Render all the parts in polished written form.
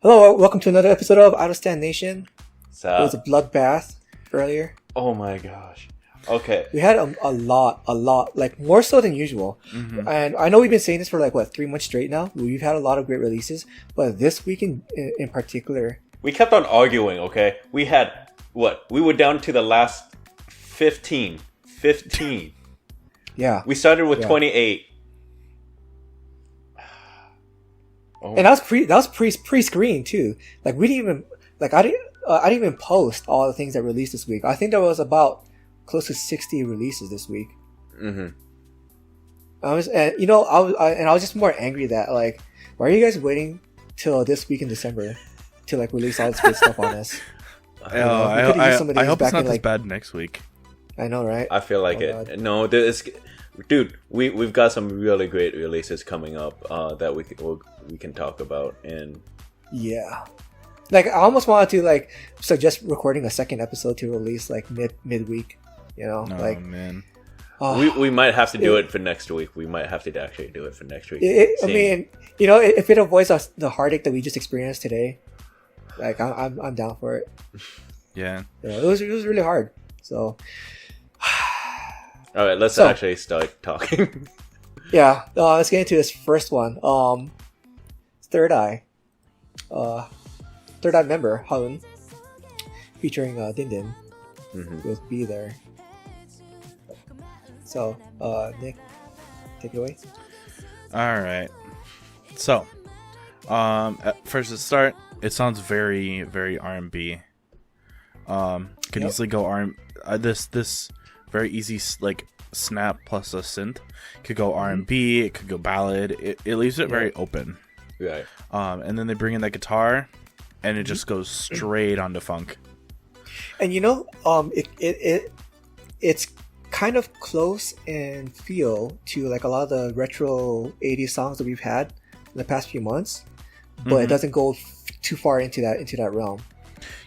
Hello, welcome to another episode of Out of Stand Nation. It was a So, bloodbath earlier. oh my gosh. Okay. We had a lot, like more so than usual. And I know we've been saying this for 3 months straight now. We've had a lot of great releases, but this week in particular, We kept on arguing, okay? We had, what? We were down to the last 15. 15. yeah. We started with Yeah. 28. Oh, And that was pre-screen too. Like we didn't even I didn't even post all the things that released this week. I think there was about close to 60 releases this week. mm-hmm. I was just more angry that why are you guys waiting till this week in December to release all this good stuff on us? We could've used some of I these hope it's back not in, this bad next week. I know, right? I feel like Oh, it. God. No, dude, we've got some really great releases coming up that we can talk about. And Yeah. I almost wanted to suggest recording a second episode to release midweek. Oh man. Oh, we might have to do it for next week. We might have to actually do it for next week. I mean, if it avoids the heartache that we just experienced today, I'm down for it. Yeah. It was really hard. So All right, let's So- actually start talking. yeah, let's get into this first one. Third Eye, Third Eye member Hun, featuring Din Din Mm-hmm. with Be There. So, Nick, take it away. All right. So, first to start, it sounds very, very R&B. Could Yep. easily go this very easy snap plus a synth could go R&B. It could go ballad. It leaves it very open. Right. And then they bring in that guitar, and it just goes straight onto funk. And it's kind of close in feel to a lot of the retro 80s songs that we've had in the past few months, but it doesn't go too far into that realm.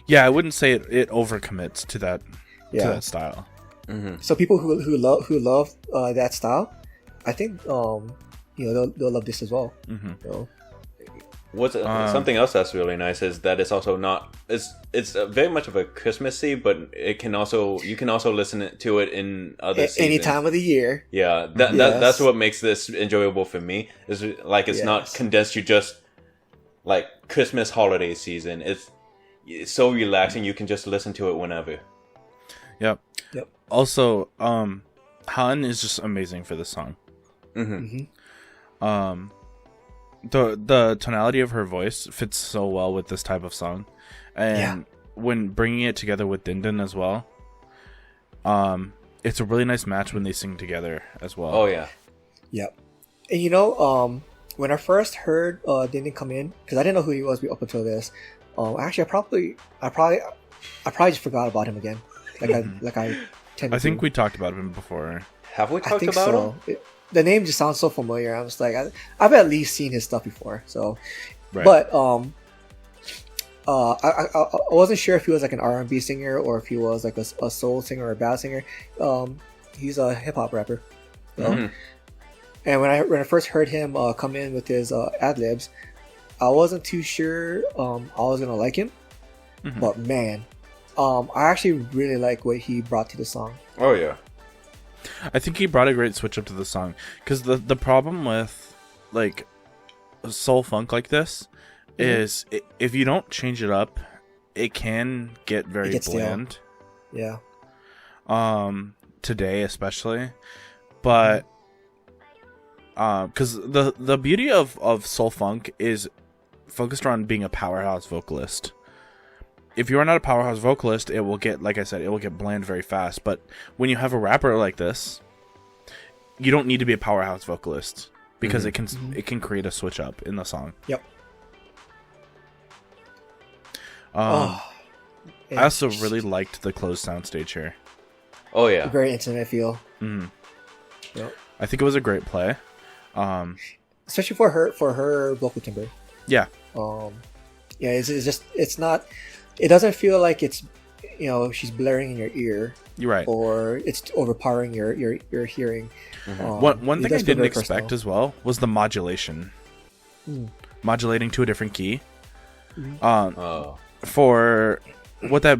Yeah, I wouldn't say it overcommits to that style. Mm-hmm. So people who love that style, I think they'll love this as well. Mm-hmm. So, What's something else that's really nice is that it's also not it's very much of a Christmassy, but you can also listen to it in other seasons. any time of the year. Yeah, Yes. that's what makes this enjoyable for me. Is it's not Yes. condensed to just Christmas holiday season. It's so relaxing. You can just listen to it whenever. Yep. Yep. Also, Han is just amazing for this song. Mm-hmm. The tonality of her voice fits so well with this type of song, and when bringing it together with Din Din as well, it's a really nice match when they sing together as well. Oh yeah. Yep. And when I first heard Din Din come in, because I didn't know who he was up until this. Actually, I probably just forgot about him again. I tend to. I think we talked about him before. Have we I talked think about so. him? The name just sounds so familiar. I was like, I've at least seen his stuff before. So, Right. but I wasn't sure if he was an R&B singer or if he was a soul singer or a ballad singer. He's a hip hop rapper. You know? Mhm. And when I first heard him come in with his ad libs, I wasn't too sure I was gonna like him. But man, I actually really like what he brought to the song. Oh yeah. I think he brought a great switch up to the song, because the problem with soul funk like this is if you don't change it up, it can get very gets stale. bland. Yeah. Today especially, but because the beauty of soul funk is focused on being a powerhouse vocalist. If you are not a powerhouse vocalist, it will get, like I said, it will get bland very fast. But when you have a rapper like this, you don't need to be a powerhouse vocalist, because it can create a switch up in the song. Yep. I also really liked the closed soundstage here. Oh yeah. Very intimate feel. Yep. I think it was a great play. Especially for her vocal timbre. Yeah. It's not. It doesn't feel like it's, she's blaring in your ear. You're right. Or it's overpowering your hearing. One it thing I does feel didn't very expect personal. as well was the modulation. Modulating to a different key. For what a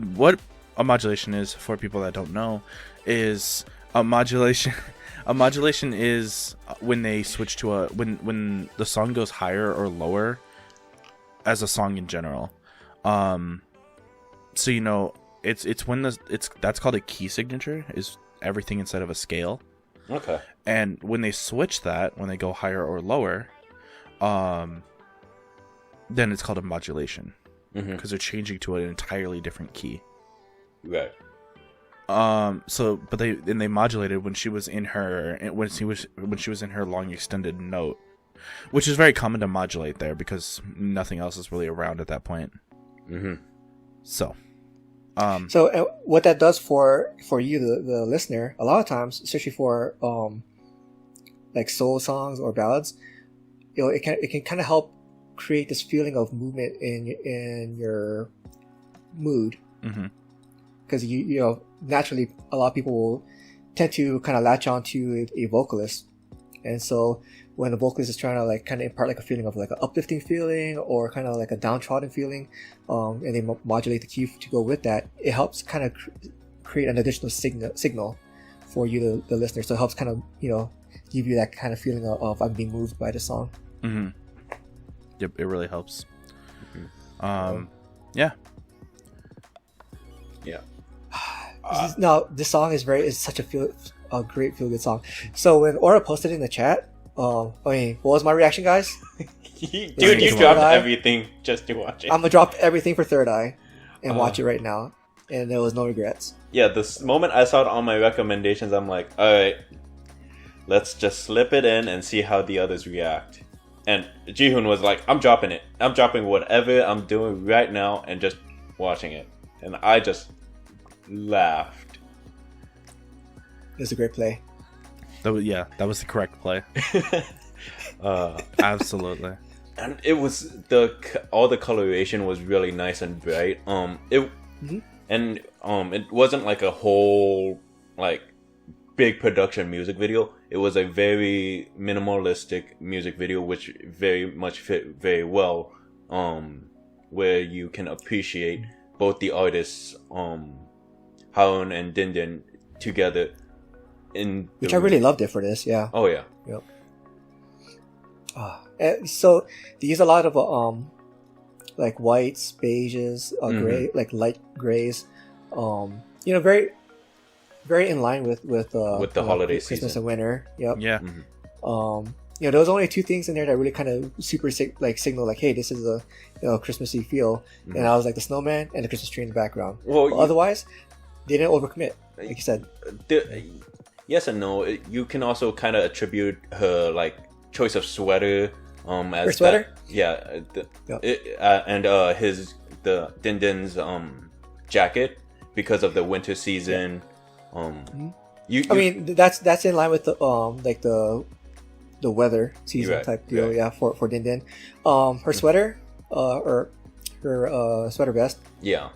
modulation is, for people that don't know, is a modulation. A modulation is when they switch to when the song goes higher or lower as a song in general. So it's when that's called a key signature, is everything inside of a scale. Okay. And when they switch that, when they go higher or lower, then it's called a modulation, because they're changing to an entirely different key. Right. But they modulated when she was in her long extended note, which is very common to modulate there because nothing else is really around at that point. So what that does for you, the listener, a lot of times, especially for like soul songs or ballads, it can kind of help create this feeling of movement in your mood. Because naturally a lot of people will tend to kind of latch on to a vocalist, and so when the vocalist is trying to like kind of impart like a feeling of like an uplifting feeling or kind of like a downtrodden feeling, and they modulate the key to go with that, it helps kind of create an additional signal for you, the listener. So it helps kind of give you that kind of feeling of I'm being moved by the song. Yep, it really helps. Yeah. No, this song is such a great feel good song. So when Aura posted in the chat, what was my reaction, guys? Dude, you dropped everything just to watch it. I'm gonna drop everything for Third Eye and watch it right now, and there was no regrets. Yeah, the moment I saw it on my recommendations, I'm like, all right, let's just slip it in and see how the others react. And Jihoon was like, I'm dropping it. I'm dropping whatever I'm doing right now and just watching it. And I just laughed. It was a great play. That was the correct play. Absolutely. And it was all the coloration was really nice and bright. It wasn't like a whole like big production music video. It was a very minimalistic music video, which very much fit very well. Where you can appreciate both the artists, Haeun and Dindin, together. Which I really loved it for this, yeah. Oh yeah. Yep. So they use a lot of like whites, beiges, gray, like light grays. Very, very in line with the holiday Christmas season and winter. Yep. Yeah. There was only two things in there that really kind of super signal like, hey, this is a Christmassy feel, and I was like the snowman and the Christmas tree in the background. Well, otherwise, they didn't overcommit, like you said. Yes and no. You can also kind of attribute her like choice of sweater as her sweater. And the Dindin's jacket because of the winter season. That's in line with the like the weather season type deal. Right. Yeah, for Dindin. Her sweater, or her sweater vest. Yeah,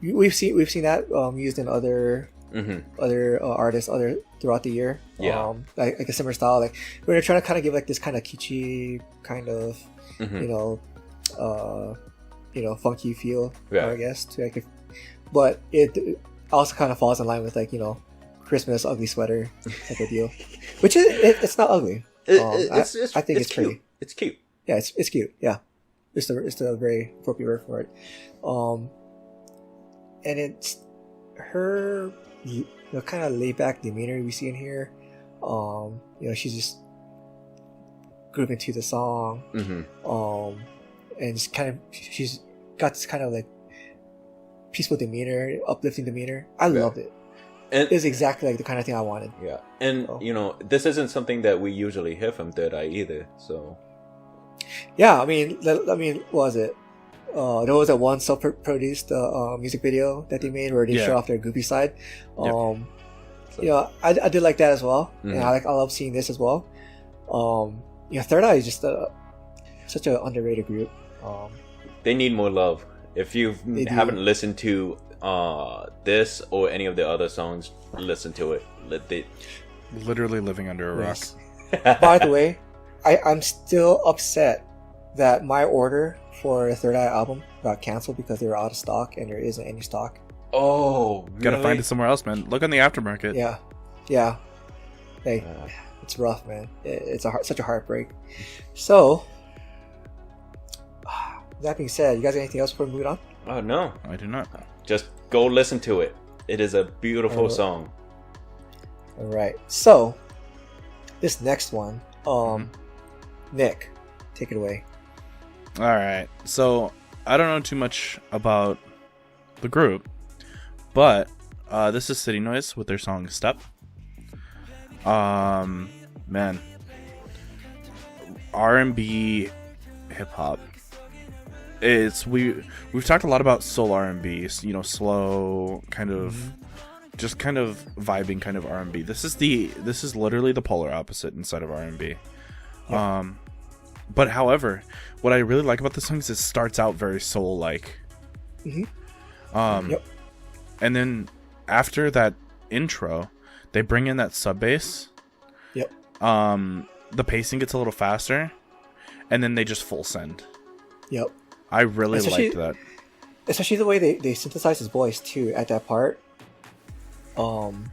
we've seen that used in other artists throughout the year. Yeah, like a similar style. Like we're trying to kind of give like this kind of kitschy kind of funky feel. Yeah. I guess but it also kind of falls in line with like Christmas ugly sweater type of deal, which it's not ugly. I think it's pretty. Cute. It's cute. Yeah, it's cute. Yeah, it's a very appropriate word for it. And it's her kind of laid back demeanor we see in here. She's just grooving to the song. And just kind of she's got this kind of like peaceful demeanor, uplifting demeanor. I loved it. And it's exactly like the kind of thing I wanted. Yeah, and this isn't something that we usually hear from Third Eye either. So, yeah, I mean, what was it? There was that one self-produced music video that they made where they show off their goofy side. I did like that as well, and I love seeing this as well. Third Eye is just such an underrated group. They need more love. If you haven't listened to this or any of the other songs, listen to it. Literally living under a rock. By the way, I'm still upset that my order for the Third Eye album got canceled because they were out of stock and there isn't any stock. Oh, really? Gotta find it somewhere else, man. Look on the aftermarket. Yeah. Like, it's rough, man. It's such a heartbreak. So, that being said, you guys got anything else before we move on? Oh, no. I do not. Just go listen to it. It is a beautiful song. All right. So, this next one, Nick, take it away. All right. So, I don't know too much about the group, but this is City Noise with their song Step. Man, R&B hip hop. We've talked a lot about soul R&B, you know, slow kind of, just kind of vibing kind of R&B. This is literally the polar opposite inside of R&B. Yeah. But however, what I really like about this song is it starts out very soul like. And then after that intro, they bring in that sub bass. Yep. The pacing gets a little faster, and then they just full send. Yep. I really liked that. Especially the way they synthesize his voice too at that part. Man,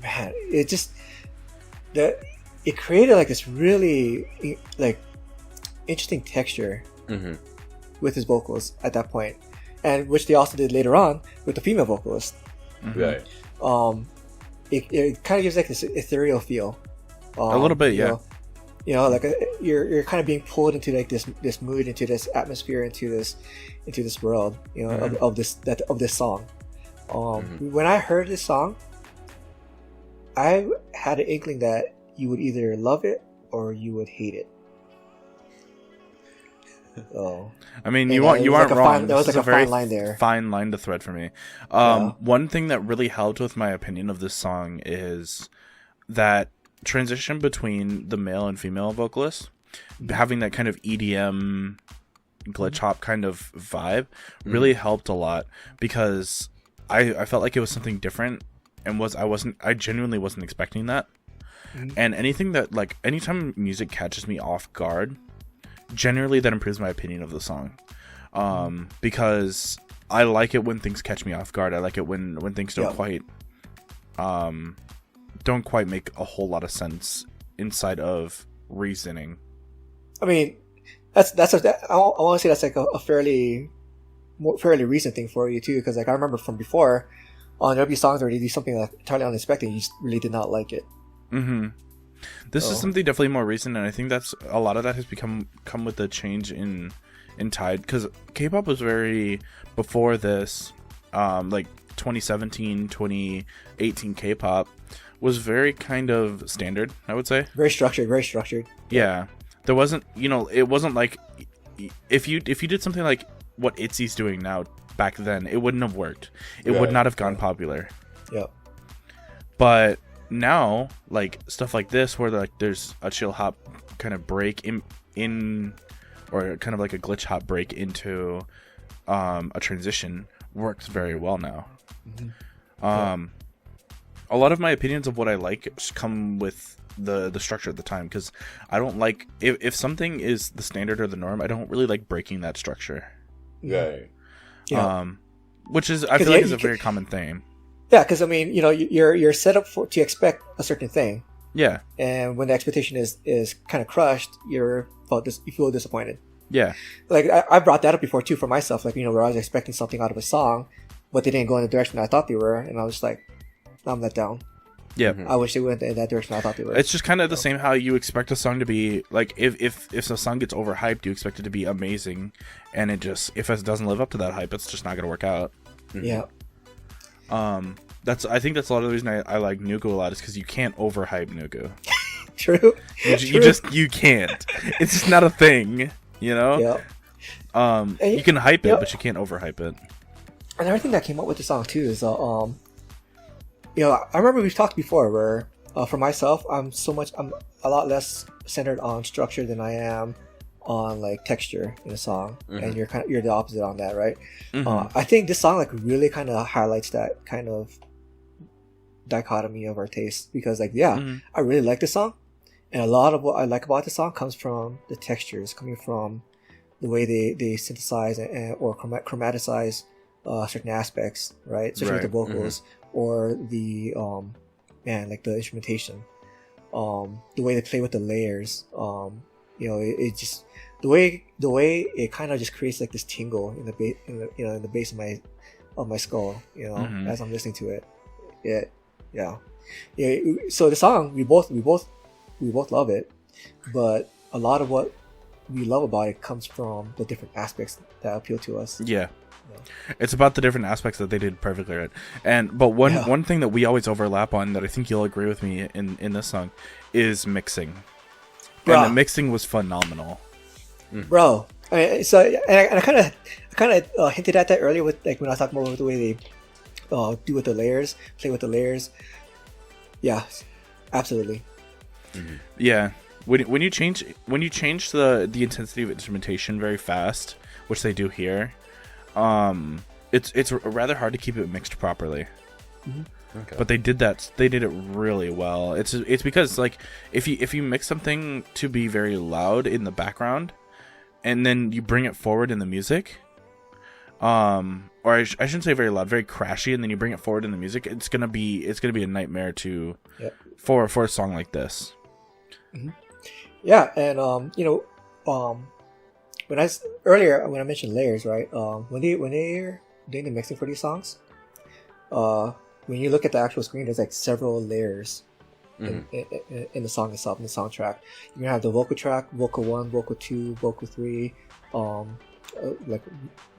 it just it created like this really like interesting texture with his vocals at that point, and which they also did later on with the female vocalist. Right. It kind of gives like this ethereal feel. A little bit, yeah. You know, like you're kind of being pulled into like this mood, into this atmosphere, into this world. You know, of this song. When I heard this song, I had an inkling that you would either love it or you would hate it. So, I mean, you aren't wrong. There was like a very fine line there. Fine line to thread for me. One thing that really helped with my opinion of this song is that transition between the male and female vocalists, having that kind of EDM glitch hop kind of vibe, really helped a lot, because I felt like it was something different, and I genuinely wasn't expecting that. And anytime music catches me off guard, generally that improves my opinion of the song, because I like it when things catch me off guard. I like it when things don't quite make a whole lot of sense inside of reasoning. I mean, I want to say that's like a fairly recent thing for you too, because like I remember from before on there'll be songs where they do something like entirely unexpected and you just really did not like it. This is something definitely more recent, and I think that's a lot of that has come with the change in tide, because K-pop was very before this, like 2017 2018 K-pop was very kind of standard, I would say. Very structured. Yeah. There wasn't, it wasn't like if you did something like what ITZY's doing now back then, it wouldn't have worked. It would not have gone popular. Yep. But now, like stuff like this where like there's a chill hop kind of break in or kind of like a glitch hop break into a transition works very well now. A lot of my opinions of what I like come with the structure at the time, because I don't like if something is the standard or the norm, I don't really like breaking that structure. Right. Which is I feel like is a very common thing. Yeah, because I mean, you're set up to expect a certain thing. Yeah. And when the expectation is kind of crushed, you feel disappointed. Yeah. Like I brought that up before too for myself, like where I was expecting something out of a song, but they didn't go in the direction I thought they were, and I was like, I'm let down. Yeah. I wish they went in that direction I thought they were. It's just kind of the same how you expect a song to be, like if a song gets overhyped, you expect it to be amazing, and if it doesn't live up to that hype, it's just not gonna work out. Yeah. I think that's a lot of the reason I like Nugu a lot, is because you can't overhype Nugu. True. You can't. It's just not a thing, Yeah. You can hype it, but you can't overhype it. Another thing that came up with the song too is I remember we've talked before where for myself I'm a lot less centered on structure than I am on like texture in a song, and you're the opposite on that, right? I think this song like really kind of highlights that kind of dichotomy of our taste, because like I really like this song, and a lot of what I like about the song comes from the textures, coming from the way they synthesize or chromaticize certain aspects, right? Especially with the vocals or the like the instrumentation, the way they play with the layers. It just the way it kind of just creates like this tingle in the base of my skull, as I'm listening to it. Yeah. So the song we both love it, but a lot of what we love about it comes from the different aspects that appeal to us. Yeah. It's about the different aspects that they did perfectly right. But one thing that we always overlap on that I think you'll agree with me in this song is mixing. Bro. And the mixing was phenomenal. Bro. I mean, so I kind of hinted at that earlier with like when I was talking about the way they do with the layers, play with the layers. Yeah, absolutely. Yeah. When you change the intensity of instrumentation very fast, which they do here, it's rather hard to keep it mixed properly. Okay. But they did that. They did it really well. It's because like if you mix something to be very loud in the background, and then you bring it forward in the music, or I shouldn't say very loud, very crashy, and then you bring it forward in the music, it's gonna be a nightmare for a song like this. Yeah, and when I mentioned layers, right? When they're doing the mixing for these songs, when you look at the actual screen, there's like several layers in the song itself, in the soundtrack. You're gonna have the vocal track, vocal 1, vocal 2, vocal 3, like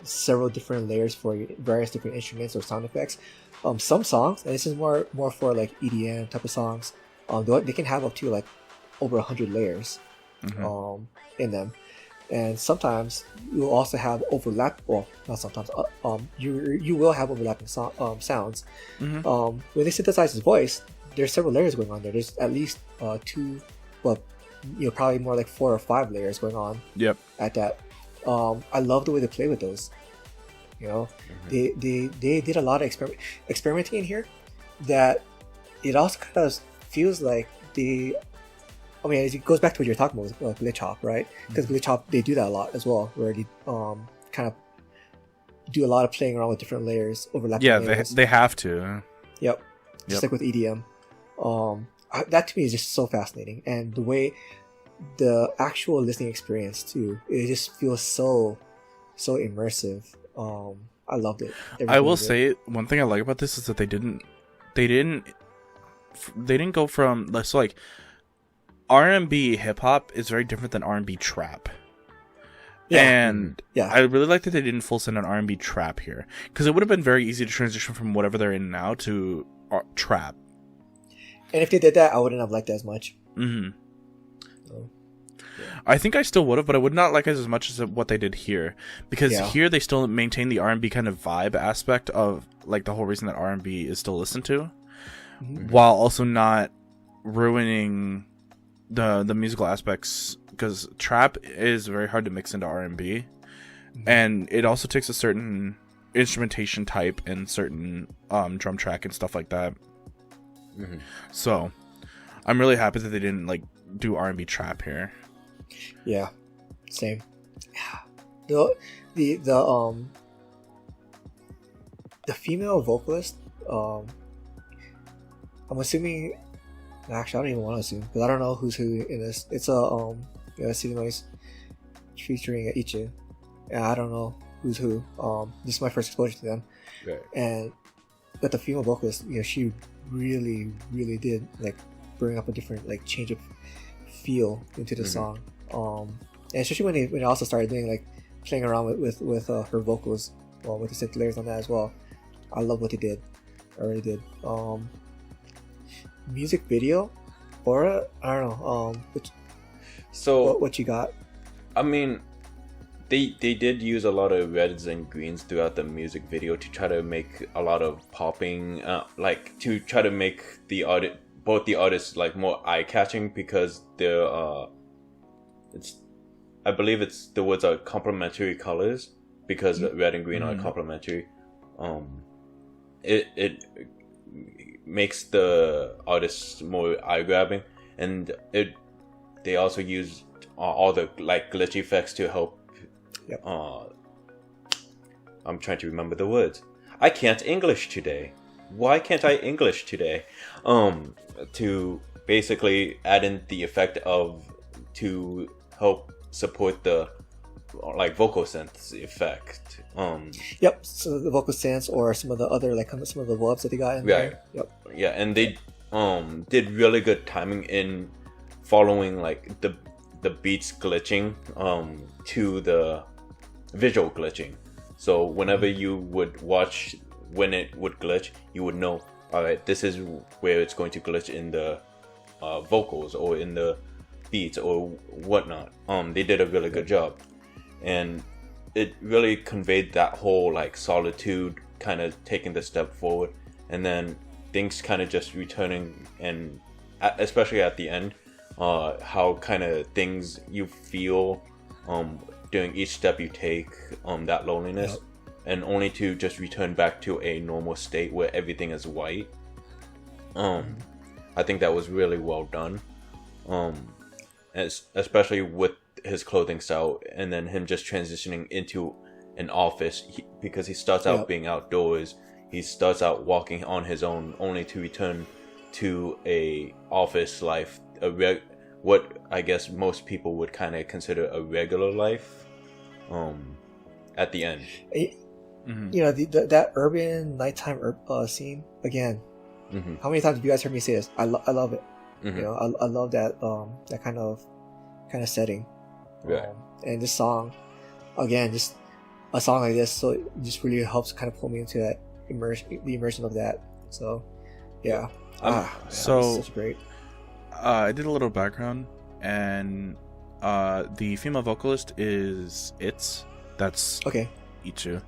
several different layers for various different instruments or sound effects. Some songs, and this is more for like EDM type of songs, they can have up to like over 100 layers in them. And sometimes you'll also have overlap. Well, not sometimes. You will have overlapping sounds. When they synthesize his voice, there's several layers going on there. There's at least 2, but probably more like 4 or 5 layers going on. Yep. At that, I love the way they play with those. They did a lot of experimenting in here. That it also kind of feels like it goes back to what you're talking about with GlitchHop, right? Because GlitchHop, they do that a lot as well, where they kind of do a lot of playing around with different layers, overlapping layers. They have to. Yep. Just like with EDM. That to me is just so fascinating. And the way the actual listening experience too, it just feels so immersive. I loved it. I will say one thing I like about this is that they didn't go from like R&B hip hop is very different than R&B trap. Yeah. And I really like that they didn't full send on R&B trap here, because it would have been very easy to transition from whatever they're in now to trap. And if they did that, I wouldn't have liked it as much. I think I still would have, but I would not like it as much as what they did here, because here they still maintain the R&B kind of vibe aspect of like the whole reason that R&B is still listened to, while also not ruining the musical aspects, because trap is very hard to mix into R&B, and it also takes a certain instrumentation type and certain drum track and stuff like that. So I'm really happy that they didn't like do R&B trap here. Yeah, same. The female vocalist, I'm assuming. Actually, I don't even want to assume, because I don't know who's who in this. It's Sinoi's featuring Ichi, and I don't know who's who. This is my first exposure to them, but the female vocalist, she really, really did like bring up a different like change of feel into the song. And especially when they also started doing like playing around with her vocals, with the synth layers on that as well. I love what they did. I really did. Music video, or I don't know. What you got? I mean, they did use a lot of reds and greens throughout the music video to try to make a lot of popping, like to try to make both the artists like more eye catching, because they're I believe the words are complementary colors, because red and green are complementary. It makes the artists more eye grabbing, and they also used all the like glitch effects to help Yep. I'm trying to remember the words. I can't English today. Why can't I English today? To basically add in the effect of to help support the like vocal synths effect. Yep. So the vocal synths or some of the other like some of the wubs that they got in there. Yep. Yeah, and they did really good timing in following like the beats glitching to the visual glitching. So whenever you would watch when it would glitch, you would know, all right, this is where it's going to glitch in the vocals or in the beats or whatnot. They did a really good job, and it really conveyed that whole like solitude, kind of taking the step forward, and then things kind of just returning, and especially at the end, how kind of things you feel during each step you take, that loneliness. Yep. And only to just return back to a normal state where everything is white. I think that was really well done. Especially with his clothing style, and then him just transitioning into an office, because he starts out being outdoors. He starts out walking on his own, only to return to a office life, what I guess most people would kind of consider a regular life. At the end. You know, that urban nighttime scene again. How many times have you guys heard me say this? I love it. You know, I love that that kind of setting. And this song, again, just a song like this, so it just really helps kind of pull me into that the immersion of that. So yeah. So such great. I did a little background, and the female vocalist is that's okay. Ichu.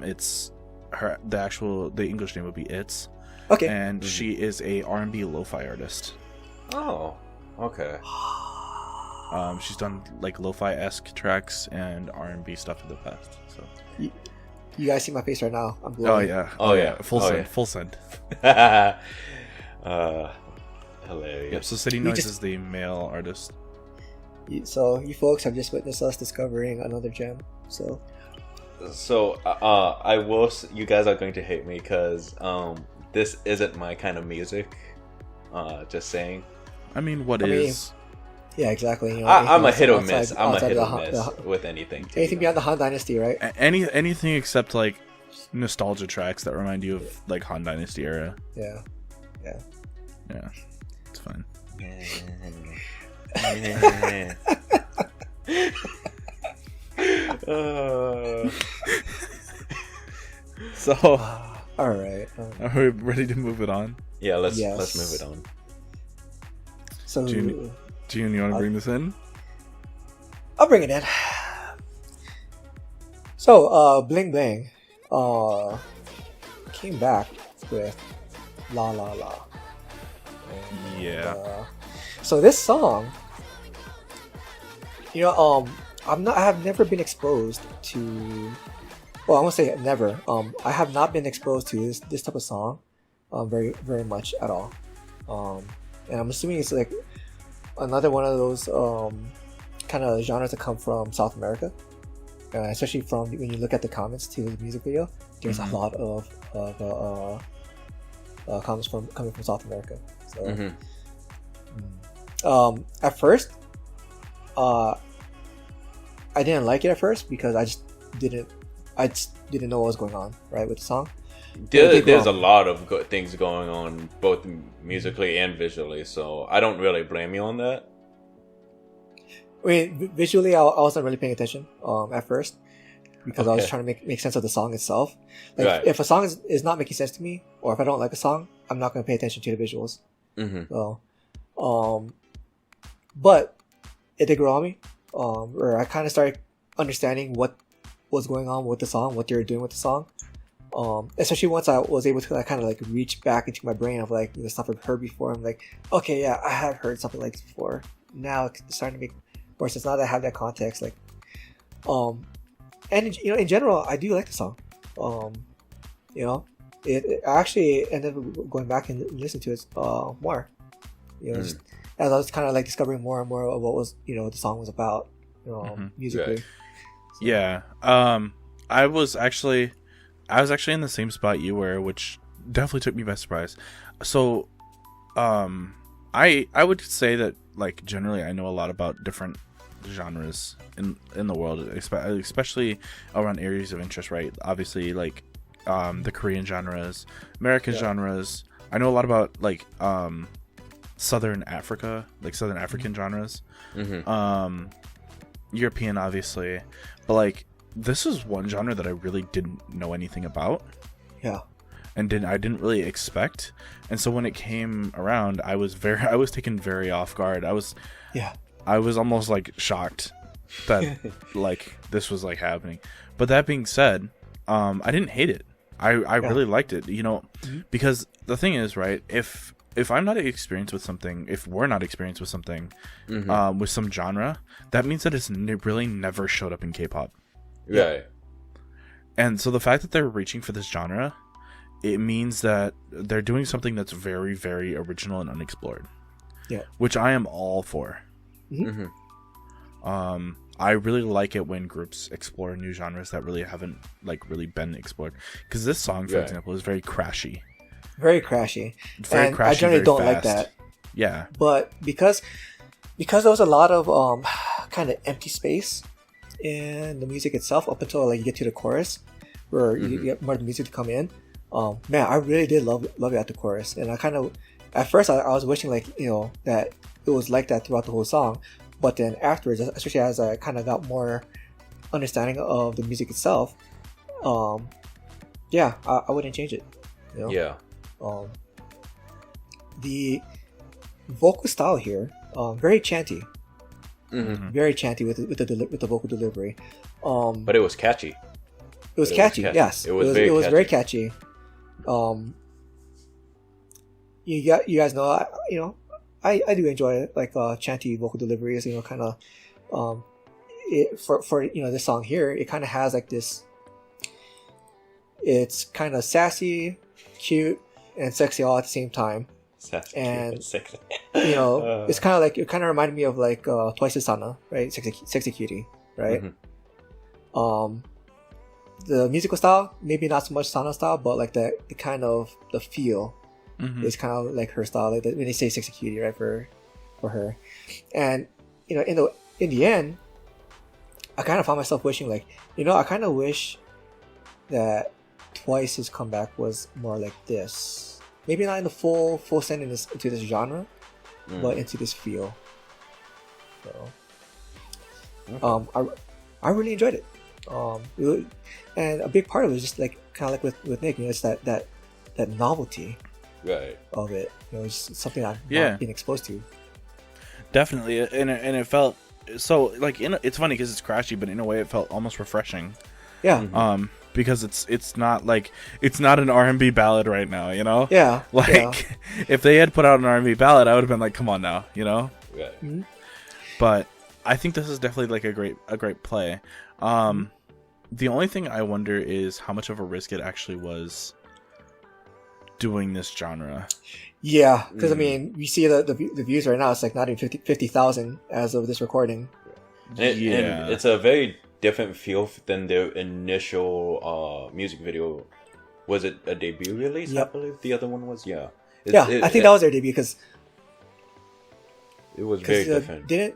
It's her. The English name would be It's. Okay. And she is a R&B lo-fi artist. Oh, okay. She's done like lo-fi-esque tracks and R&B stuff in the past. So you guys see my face right now. I'm glowing. Oh yeah. Full send. Hilarious. Yep, so City Noise is the male artist. So you folks have just witnessed us discovering another gem. So I will. You guys are going to hate me because this isn't my kind of music. Just saying. I mean, what is? Yeah, exactly. You know, I'm a hit or miss. I'm a hit or miss with anything. Anything beyond the Han Dynasty, right? Anything except like nostalgia tracks that remind you of like Han Dynasty era. Yeah. It's fine. So, all right. Are we ready to move it on? Yeah, let's move it on. So, Geun, you want to bring this in? I'll bring it in. So, Bling came back with La La La. And, so this song, you know, I have never been exposed to. Well, I won't say never. I have not been exposed to this type of song, very very much at all. And I'm assuming it's like another one of those kind of genres that come from South America, especially from when you look at the comments to the music video. There's a lot of comments coming from South America. So, at first, I didn't like it at first because I just didn't know what was going on right with the song. There's a lot of good things going on both musically and visually, so I don't really blame you on that. I mean, visually, I wasn't really paying attention at first because I was trying to make sense of the song itself. Like, if a song is not making sense to me, or if I don't like a song, I'm not going to pay attention to the visuals. So, but it did grow on me, where I kind of started understanding what was going on with the song, what they were doing with the song. Especially once I was able to kind of like reach back into my brain of like stuff I've heard before. I'm like, okay, yeah, I have heard something like this before. Now it's starting to make more sense. Now that I have that context, like, and in general, I do like the song. It actually ended up going back and listening to it more. Just as I was kind of like discovering more and more of what was the song was about, musically. Yeah. I was actually in the same spot you were, which definitely took me by surprise. So, I would say that, like, generally I know a lot about different genres in the world, especially around areas of interest, right? Obviously, like, the Korean genres, American genres. I know a lot about, like, Southern Africa, like Southern African genres. European, obviously, but, like, this is one genre that I really didn't know anything about. Yeah. And I didn't really expect. And so when it came around, I was taken very off guard. I was almost, like, shocked that like this was, like, happening. But that being said, I didn't hate it. I really liked it, you know, because the thing is, right, if I'm not experienced with something, if we're not experienced with something, with some genre, that means that it's really never showed up in K-pop. Right. And so the fact that they're reaching for this genre, it means that they're doing something that's very, very original and unexplored. Yeah. Which I am all for. I really like it when groups explore new genres that really haven't, like, really been explored. Because this song, for example, is very crashy. Very crashy. Very and crashy, I generally don't fast. like that. Yeah. But because there was a lot of kind of empty space in the music itself up until, like, you get to the chorus where you get more of the music to come in. Man, I really did love it at the chorus, and I kind of, at first I was wishing, like, you know, that it was like that throughout the whole song, but then afterwards, especially as I kind of got more understanding of the music itself, I wouldn't change it. You know? Yeah. The vocal style here, very chanty, very chanty with the vocal delivery. But it was catchy. It was catchy. Yes, it was very catchy. You guys know, I do enjoy, like, chanty vocal deliveries. You know, kind of, for this song here, it kind of has, like, this. It's kind of sassy, cute, and sexy all at the same time. Sassy, and cute, sexy. It's kind of like, it kind of reminded me of, like, Twice's Sana, right? Sexy Cutie, right? The musical style, maybe not so much Sana style, but, like, the kind of the feel is kind of like her style. Like, when they say Sexy Cutie, right, for her, and in the end, I kind of found myself wishing, like, I kind of wish that Twice's comeback was more like this. Maybe not in the full send into this genre, but into this feel. So, I really enjoyed it. And a big part of it is just, like, kind of like with Nick, it's that novelty, right, of it. It's something I've not been exposed to. Definitely, and it felt so, like, it's funny because it's crashy, but in a way it felt almost refreshing. Yeah. Because it's not like, it's not an R&B ballad right now, you know. Yeah. Like, if they had put out an R&B ballad, I would have been like, come on now, you know. Right. But I think this is definitely, like, a great play. The only thing I wonder is how much of a risk it actually was doing this genre. Yeah, because I mean, you see the views right now. It's like not even 50,000 as of this recording. And it's a very different feel than their initial music video. Was it a debut release? Yep. I believe the other one was. I think that was their debut because it was very different. I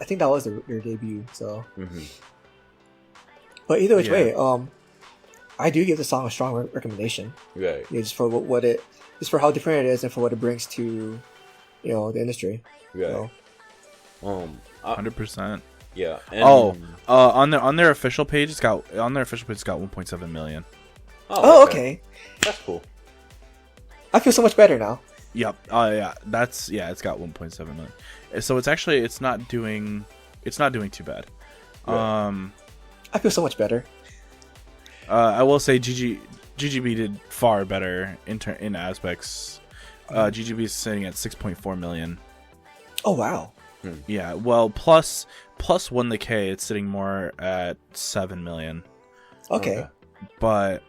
think that was their debut. So, but either which way, I do give the song a strong recommendation. Right. Just for just for how different it is and for what it brings to, the industry. Right. So. 100%. Yeah. And on their official page, it's got 1.7 million. Oh, okay. That's cool. I feel so much better now. Yep. It's got 1.7 million. So it's not doing too bad. Right. I feel so much better. I will say GGB did far better in aspects. GGB is sitting at 6.4 million. Oh wow. Yeah. Well, plus 1 the K, it's sitting more at 7 million. Okay. But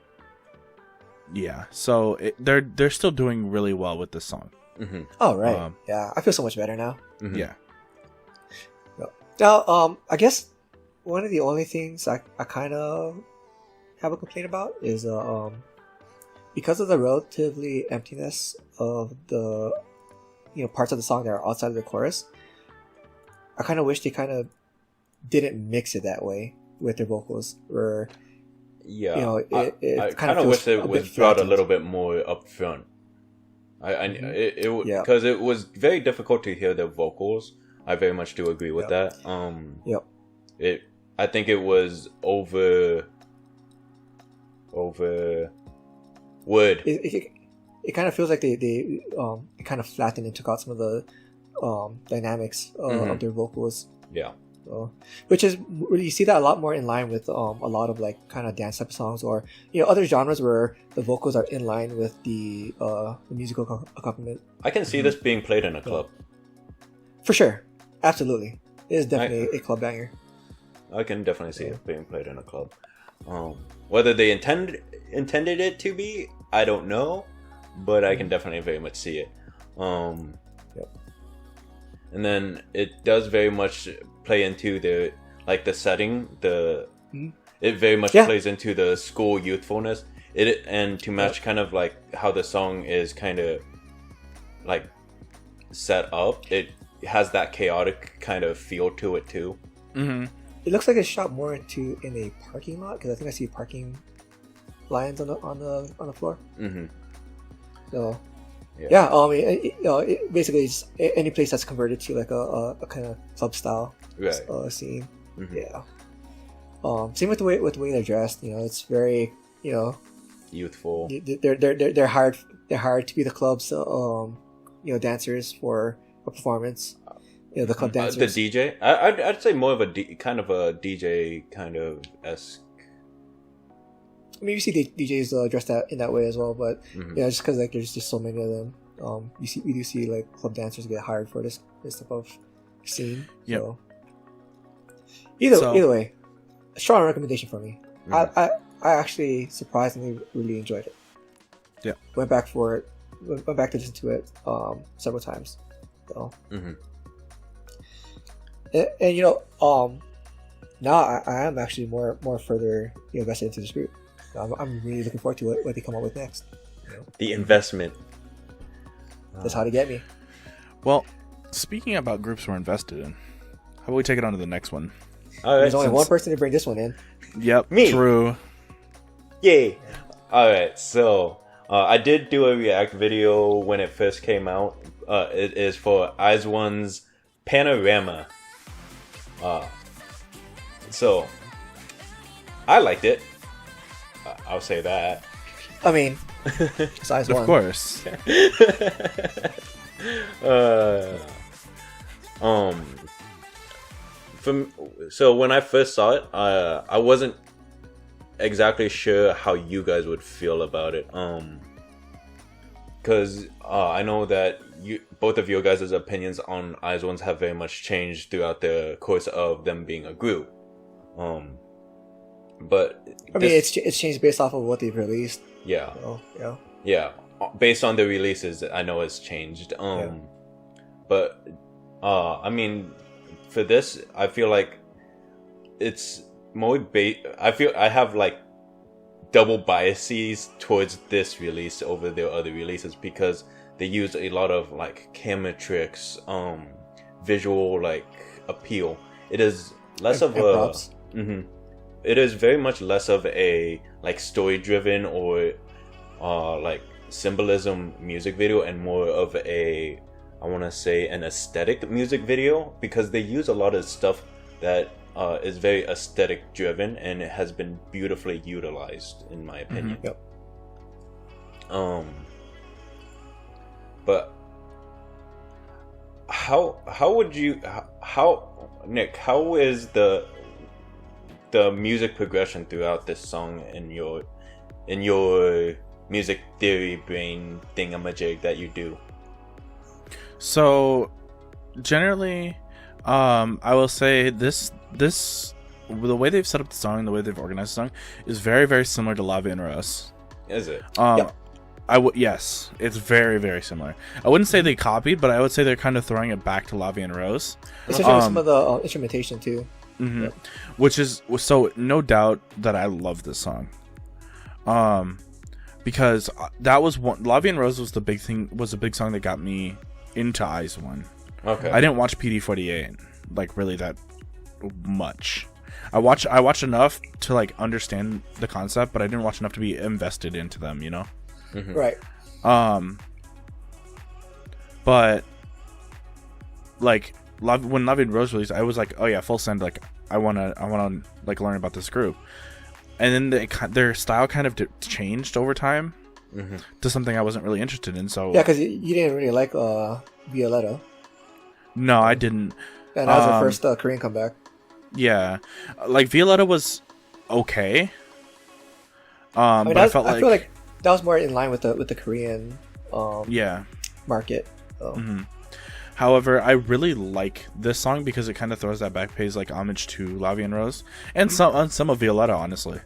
yeah, so they're still doing really well with this song. Oh right. Yeah, I feel so much better now. Yeah. Now, I guess one of the only things I kind of have a complaint about is because of the relatively emptiness of the parts of the song that are outside of the chorus. I kind of wish they kind of didn't mix it that way with their vocals, where I kind of wish it was brought a little bit more up front. Because it was very difficult to hear their vocals. I very much do agree with that. I think it was over wood. It kind of feels like they kind of flattened and took out some of the dynamics of their vocals. Yeah. Which is you see that a lot more in line with a lot of like kind of dance type of songs, or other genres where the vocals are in line with the musical accompaniment. I can see this being played in a club. For sure, absolutely, it is definitely a club banger. I can definitely see it being played in a club. Whether they intended it to be, I don't know, but I can definitely very much see it. And then it does very much play into the setting. It very much plays into the school youthfulness. And to match kind of like how the song is kind of like set up, it has that chaotic kind of feel to it too. Mm-hmm. It looks like it's shot more in a parking lot, because I think I see parking lines on the floor. Mm-hmm. So. Basically it's any place that's converted to like a kind of club style scene. Mm-hmm. Yeah. Same with the way they're dressed. It's very youthful. They're hired to be the club's dancers for a performance. The club dancers. The DJ. I'd say more of kind of a DJ kind of esque. I mean, you see DJs dressed in that way as well, but just because like there's just so many of them. We do see like club dancers get hired for this type of scene. Yep. So either way, a strong recommendation for me. I actually surprisingly really enjoyed it. Yeah. Went back to listen to it several times. So. Mm-hmm. And now I am actually more further invested into this group. I'm really looking forward to what they come up with next. The investment. That's how to get me. Well, speaking about groups we're invested in, how about we take it on to the next one? All right, There's only one person to bring this one in. Yep, me. True. Yay! All right, so I did do a react video when it first came out. It is for IZONE's Panorama. So I liked it. I'll say that. I mean, size one. Of course. So when I first saw it, I wasn't exactly sure how you guys would feel about it. Because I know that both of your guys' opinions on IZONE's have very much changed throughout the course of them being a group. But I mean, it's changed based off of what they've released. Yeah. So, yeah. Based on the releases, I know it's changed. But I mean, for this, I feel like it's more I have like double biases towards this release over their other releases, because they use a lot of like camera tricks, visual like appeal. It is less of a it is very much less of a like story driven or like symbolism music video, and more of a, I want to say, an aesthetic music video, because they use a lot of stuff that is very aesthetic driven, and it has been beautifully utilized in my opinion. Yep. But how would you Nick, how is the music progression throughout this song in your music theory brain thingamajig that you do? So generally, I will say this the way they've set up the song, the way they've organized the song is very, very similar to Lava and Rose. Is it? Yep. Yes, it's very, very similar. I wouldn't say they copied, but I would say they're kind of throwing it back to Lavi and Rose. Especially with some of the instrumentation too. Mm-hmm. Yep. Which is so no doubt that I love this song. Because that was one. Lavi and Rose was the big thing. Was a big song that got me into IZONE. Okay. I didn't watch PD48 like really that much. I watched enough to like understand the concept, but I didn't watch enough to be invested into them. You know. Mm-hmm. Right. But like when Lavi and Rose released, I was like, oh yeah, full send. Like I wanna like learn about this group. And then their style kind of changed over time to something I wasn't really interested in. So yeah, because you didn't really like Violetta. No, I didn't. And that was the first Korean comeback. Yeah, like Violetta was okay. I mean, but I feel like that was more in line with the Korean market. So. However, I really like this song because it kind of throws that back pays like homage to Lavi and Rose and some of Violetta, honestly.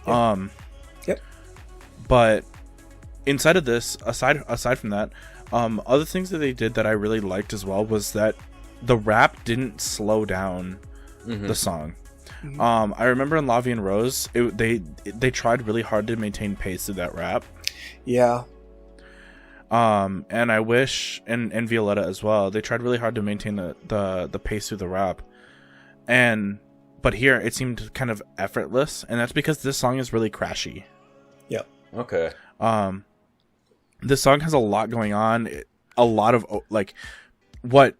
Yep. But inside of this, aside from that, other things that they did that I really liked as well was that the rap didn't slow down the song. I remember in Lavi and Rose, they tried really hard to maintain pace through that rap. Yeah. And I wish, and Violetta as well, they tried really hard to maintain the pace through the rap. But here it seemed kind of effortless, and that's because this song is really crashy. Yep. Okay. This song has a lot going on, a lot of like what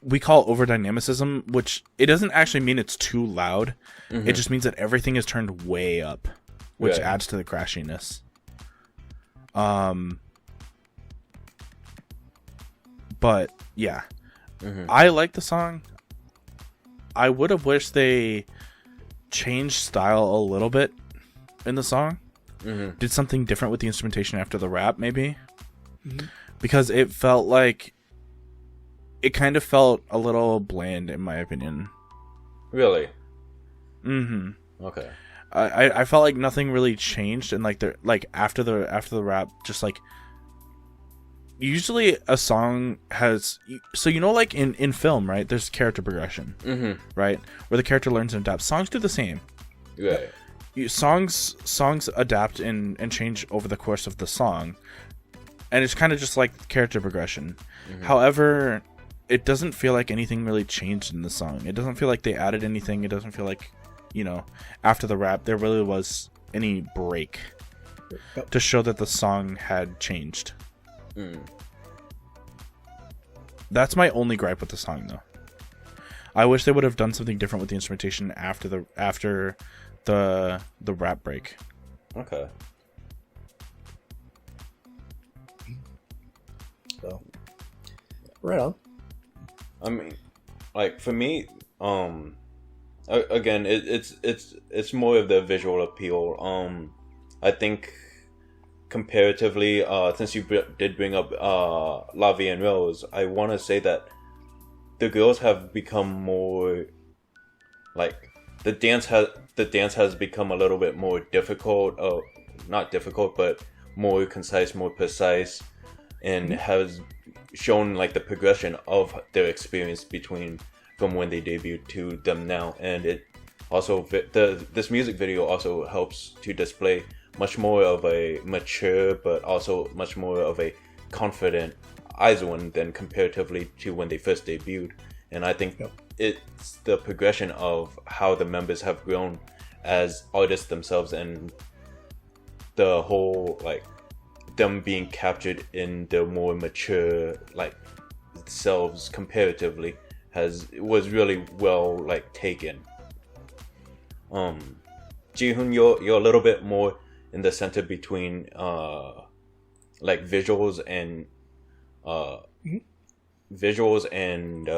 we call overdynamicism, which it doesn't actually mean it's too loud. It just means that everything is turned way up, which adds to the crashiness. But yeah, I like the song. I would have wished they changed style a little bit in the song. Did something different with the instrumentation after the rap, maybe. Because it felt like it kind of felt a little bland, in my opinion. Really? Okay. I felt like nothing really changed, and like after the rap, just like. Usually a song has, so you know, like in film, right, there's character progression, right, where the character learns and adapts. Songs do the same. Right. Songs adapt and change over the course of the song, and it's kind of just like character progression. However, it doesn't feel like anything really changed in the song. It doesn't feel like they added anything. It doesn't feel like, you know, after the rap there really was any break to show that the song had changed. That's my only gripe with the song, though. I wish they would have done something different with the instrumentation after the rap break. Okay. So, right on. I mean, like for me, again, it's more of the visual appeal. I think. Comparatively, since you did bring up Lavi and Rose, I want to say that the girls have become more like the dance has become a little bit more difficult. Not difficult, but more concise, more precise, and has shown like the progression of their experience from when they debuted to them now. And it also this music video also helps to display much more of a mature, but also much more of a confident IZONE than comparatively to when they first debuted. And I think it's the progression of how the members have grown as artists themselves, and the whole like them being captured in their more mature like selves comparatively was really well like taken. Jihoon, you're a little bit more in the center between like visuals and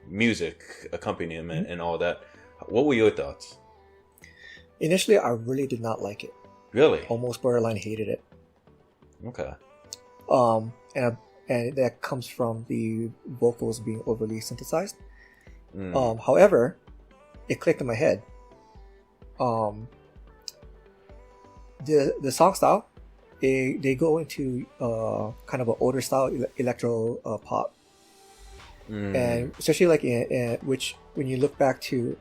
music accompaniment and all that. What were your thoughts? Initially, I really did not like it. Really? Almost borderline hated it. Okay. And that comes from the vocals being overly synthesized. However, it clicked in my head. The song style they go into kind of an older style electro pop, and especially like which when you look back to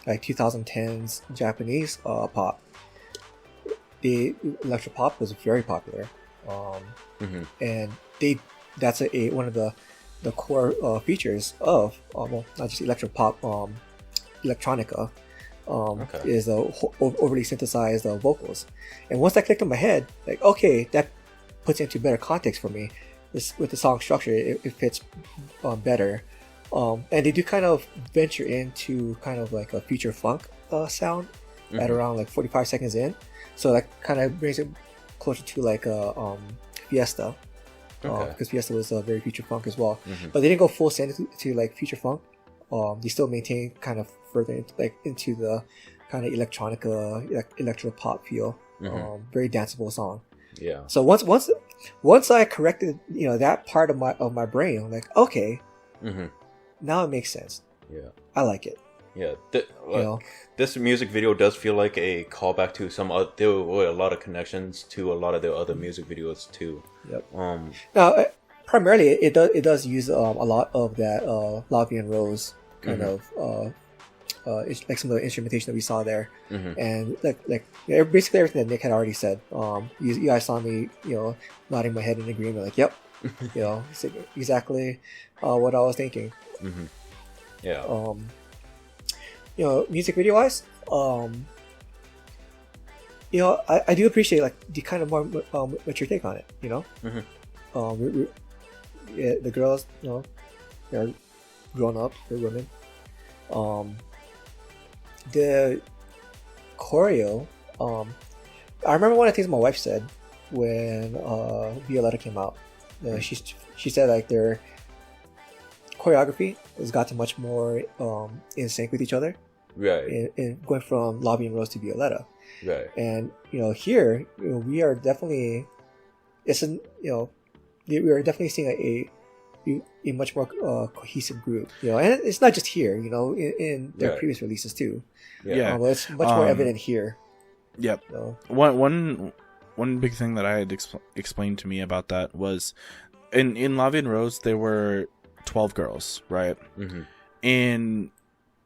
like 2010s Japanese pop, the electro pop was very popular, and that's one of the core features of well, not just electro pop, electronica. Is overly synthesized vocals, and once that clicked in my head, like, okay, that puts it into better context for me. With the song structure, it fits better, and they do kind of venture into kind of like a future funk sound at around like 45 seconds in, so that kind of brings it closer to like a Fiesta, because Fiesta was very future funk as well, but they didn't go full send to like future funk. They still maintain kind of further into the kind of electronica, electro pop feel. Very danceable song. Yeah. So once I corrected, that part of my brain, I'm like, okay, now it makes sense. Yeah. I like it. Yeah. This music video does feel like a callback to there were a lot of connections to a lot of their other music videos too. Yep. Now, primarily, it does use a lot of that Lavi and Rose kind of like some of the instrumentation that we saw there, and like basically everything that Nick had already said. You guys saw me, nodding my head in agreement, like, yep, it's exactly what I was thinking. Yeah. Music video wise, I do appreciate like the kind of more mature take on it. The girls, they're grown up, they're women. The choreo, I remember one of the things my wife said when Violetta came out. She said like their choreography has gotten much more in sync with each other. Right. In going from Lobby and Rose to Violetta. Right. And here we are definitely we are definitely seeing a much more cohesive group, and it's not just here, in their previous releases too. Yeah, but it's much more evident here. Yep. One big thing that I had explained to me about that was in Lavi and Rose there were 12 girls, right? And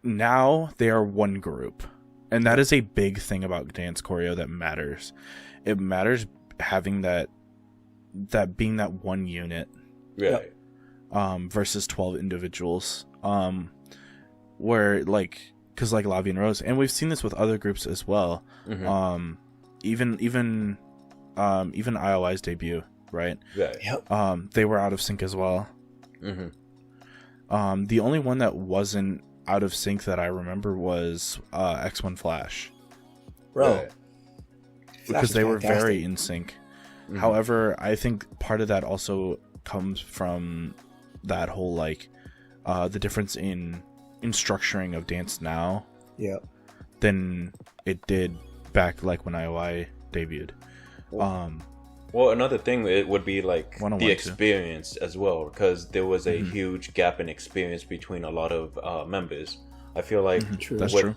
now they are one group, and that is a big thing about dance choreo that matters. It matters having that being that one unit, right? Versus 12 individuals, where like, because like Lavi and Rose, and we've seen this with other groups as well. Even IOI's debut, right? Right. Yep. They were out of sync as well. The only one that wasn't out of sync that I remember was X1 Flash. Bro. Right. Because they were fantastic. very in sync. However, I think part of that also comes from that whole like the difference in structuring of dance now than it did back like when IOI debuted. Well, another thing it would be like the experience as well, because there was a huge gap in experience between a lot of members. I feel like That's true.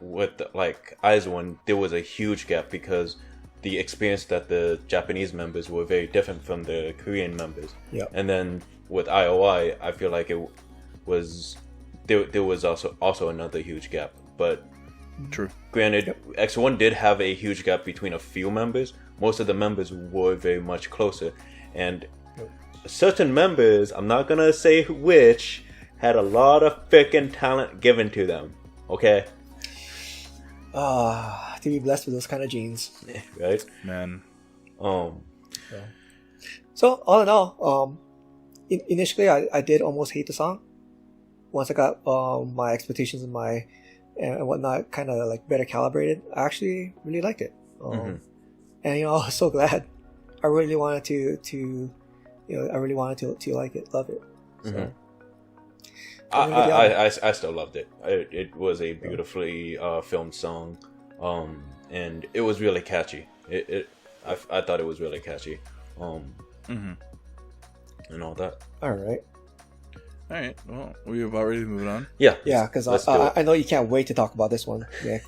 With like IZONE, there was a huge gap because the experience that the Japanese members were very different from the Korean members. And then with IOI, I feel like it was there was also another huge gap. But granted, X1 did have a huge gap between a few members. Most of the members were very much closer, and certain members, I'm not gonna say which, had a lot of freaking talent given to them. Okay. To be blessed with those kind of genes, right, man. So all in all, initially I did almost hate the song. Once I got my expectations and whatnot kind of like better calibrated, I actually really liked it. And I was so glad. I really wanted to like it, love it. So, I still loved it. It was a beautifully filmed song, and it was really catchy. I thought it was really catchy, and all that. All right. Well, we've already moved on. Yeah, because I know you can't wait to talk about this one. Yeah.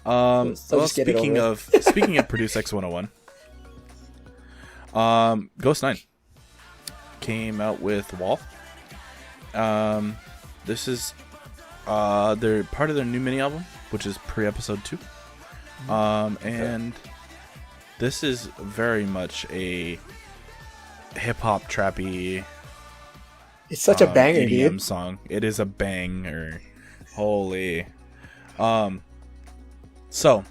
So Well, just get it speaking over of Produce X 101, Ghost 9 came out with w.all. This is they're part of their new mini album, which is pre-episode 2. And this is very much a hip hop trappy. It's such a banger, EDM dude. song. It is a banger. Holy. So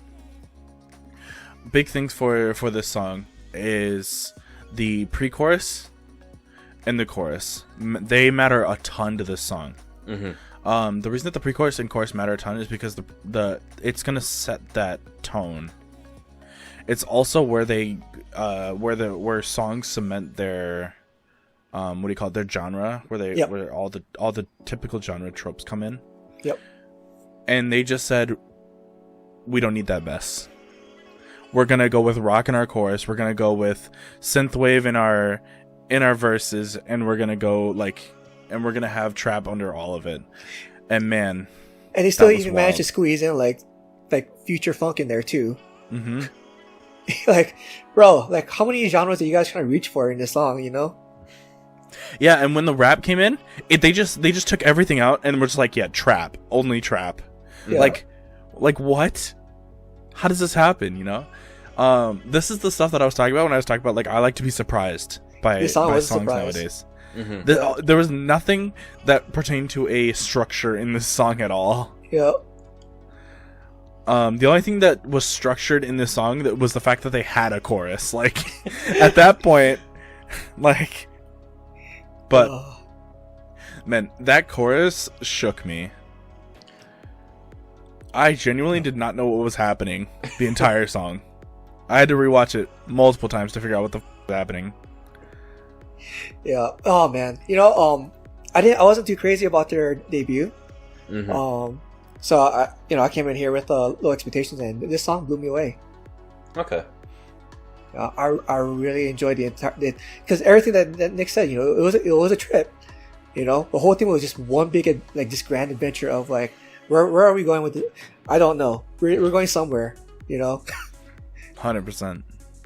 big things for this song is the pre-chorus and the chorus. They matter a ton to this song. Mm-hmm. The reason that the pre-chorus and chorus matter a ton is because the it's gonna set that tone. It's also where they where songs cement their what do you call it, their genre, where all the typical genre tropes come in. Yep. And they just said, we don't need that mess. We're gonna go with rock in our chorus. We're gonna go with synthwave in our verses, and we're gonna go and we're gonna have trap under all of it. And man, and they still that was even managed wild. to squeeze in like future funk in there too. Mm-hmm. Like, bro, like how many genres are you guys trying to reach for in this song? You know? Yeah, and when the rap came in, they just took everything out and were just like, yeah, trap, only trap. Yeah. Like what? How does this happen? You know? This is the stuff that I was talking about when I was talking about I like to be surprised by This song was a songs surprise. nowadays. Mm-hmm. There was nothing that pertained to a structure in this song at all. Yeah. The only thing that was structured in this song that was the fact that they had a chorus. Like at that point, but man, that chorus shook me. I genuinely did not know what was happening the entire song. I had to rewatch it multiple times to figure out what the f was happening. Yeah. Oh man. You know, I wasn't too crazy about their debut. Mm-hmm. So I came in here with low expectations, and this song blew me away. Okay. I really enjoyed the entire, because everything that Nick said, you know, it was a trip. You know, the whole thing was just one big this grand adventure of where are we going with it? I don't know. We're going somewhere. You know. 100%.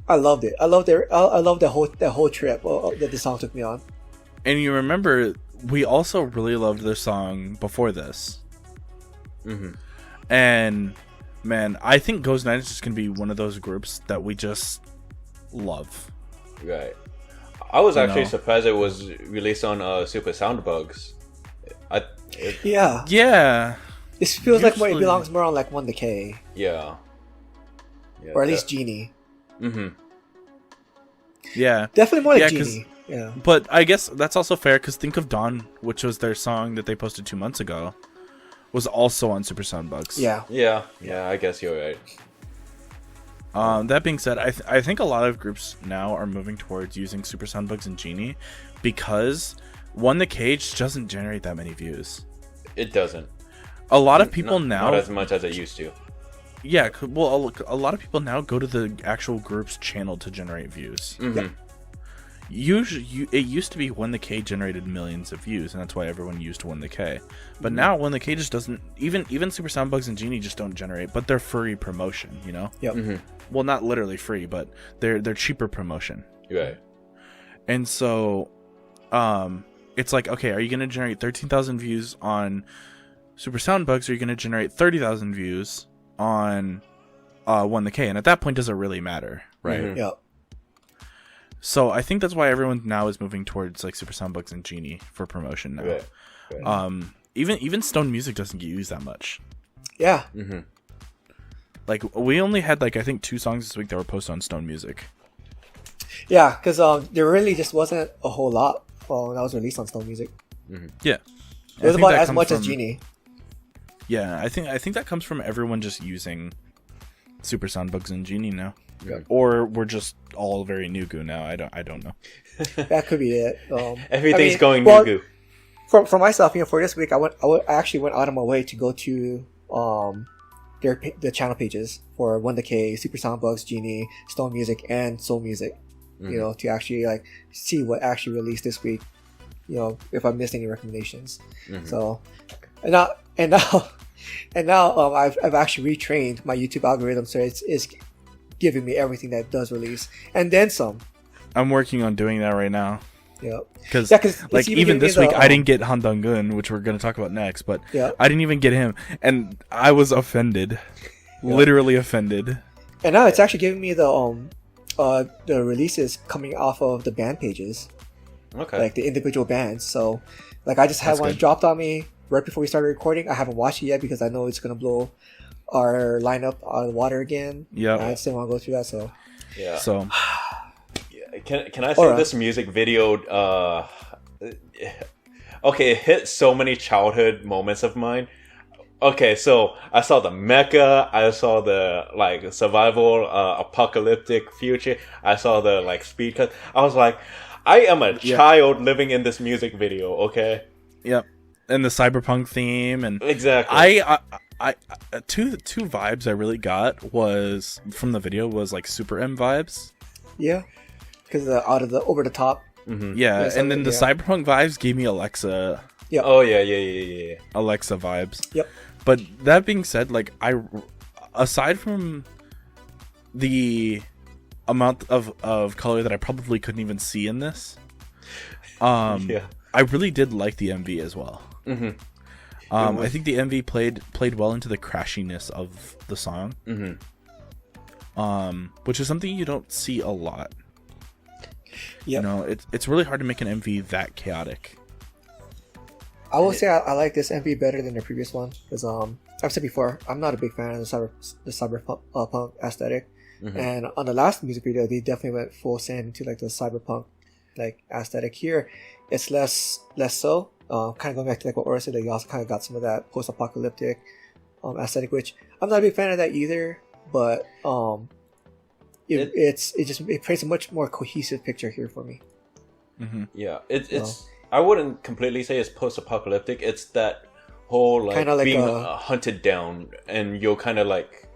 I loved it. I loved that whole trip that the song took me on. And you remember, we also really loved their song before this. Mm-hmm. And man, I think Ghost 9 is just gonna be one of those groups that we just love. Right. I was actually know? surprised it was released on Super Soundbugs. Yeah. Yeah. This feels like Usually- it belongs more on 1K, Yeah. or at least Genie. Mm-hmm. Yeah. Definitely more like Yeah, 'cause- Genie. Yeah. But I guess that's also fair because think of Dawn, which was their song that they posted 2 months ago, was also on Super Soundbugs. Yeah. Yeah, I guess you're right. That being said, I think a lot of groups now are moving towards using Super Soundbugs and Genie because the Cage doesn't generate that many views. It doesn't. A lot of people Not as much as it used to. Yeah, well, a lot of people now go to the actual group's channel to generate views. Mm-hmm. Usually, it used to be When the K generated millions of views, and that's why everyone used When the K. But now When the K just doesn't. Even Super Soundbugs and Genie just don't generate, but they're free promotion, you know. Yep. Mm-hmm. Well, not literally free, but they're cheaper promotion. Right. And so, it's like, okay, are you going to generate 13,000 views on Super Soundbugs, or are you going to generate 30,000 views on When the K? And at that point, does it really matter, right? Mhm. Yep. So I think that's why everyone now is moving towards Super Soundbugs and Genie for promotion now. Right. Even Stone Music doesn't get used that much. Yeah. Mm-hmm. We only had I think 2 songs this week that were posted on Stone Music. Yeah, because there really just wasn't a whole lot that was released on Stone Music. Yeah, It was about as much as Genie. Yeah, I think that comes from everyone just using Super Soundbugs and Genie now. Yeah. Or we're just all very Nugu now. I don't know. That could be it. Everything's going well, Nugu. For myself, for this week, I actually went out of my way to go to the channel pages for When the K, Super Soundbugs, Genie, Stone Music, and Soul Music. Mm-hmm. You know, to actually see what actually released this week. You know, if I missed any recommendations. Mm-hmm. So, and now And now I've actually retrained my YouTube algorithm, so it's giving me everything that does release, and then some. I'm working on doing that right now. Yeah, because like even this week I didn't get Han Dong-gun, which we're going to talk about next, but I didn't even get him, and I was offended, literally offended. And now it's actually giving me the releases coming off of the band pages, like the individual bands. So like I just had one dropped on me right before we started recording. I haven't watched it yet because I know it's going to blow our lineup out of the water again. Yeah, I just didn't want to go through that. So Can I say this music video? Okay, it hit so many childhood moments of mine. Okay, so I saw the mecha, I saw the like survival, apocalyptic future. I saw the like speed cut. I was like, I am a child living in this music video. Okay. Yep, and the cyberpunk theme and exactly. I two vibes I really got was from the video was like Super M vibes. Yeah. Because out of the over the top. Mm-hmm. Yeah, and then the cyberpunk vibes gave me Alexa. Yeah. Oh yeah. Alexa vibes. Yep. But that being said, like aside from the amount of color that I probably couldn't even see in this, I really did like the MV as well. Mm-hmm. I think the MV played well into the crashiness of the song. Mm-hmm. Which is something you don't see a lot. Yep. You know, it's really hard to make an MV that chaotic. I will say I like this MV better than the previous one because I've said before I'm not a big fan of the cyberpunk aesthetic, and on the last music video they definitely went full send into like the cyberpunk like aesthetic. Here it's less so. Kind of going back to like what Aura said, that you also kind of got some of that post-apocalyptic aesthetic, which I'm not a big fan of that either, but it paints a much more cohesive picture here for me. Mm-hmm. Yeah, it's I wouldn't completely say it's post-apocalyptic. It's that whole like being hunted down, and you're kind of like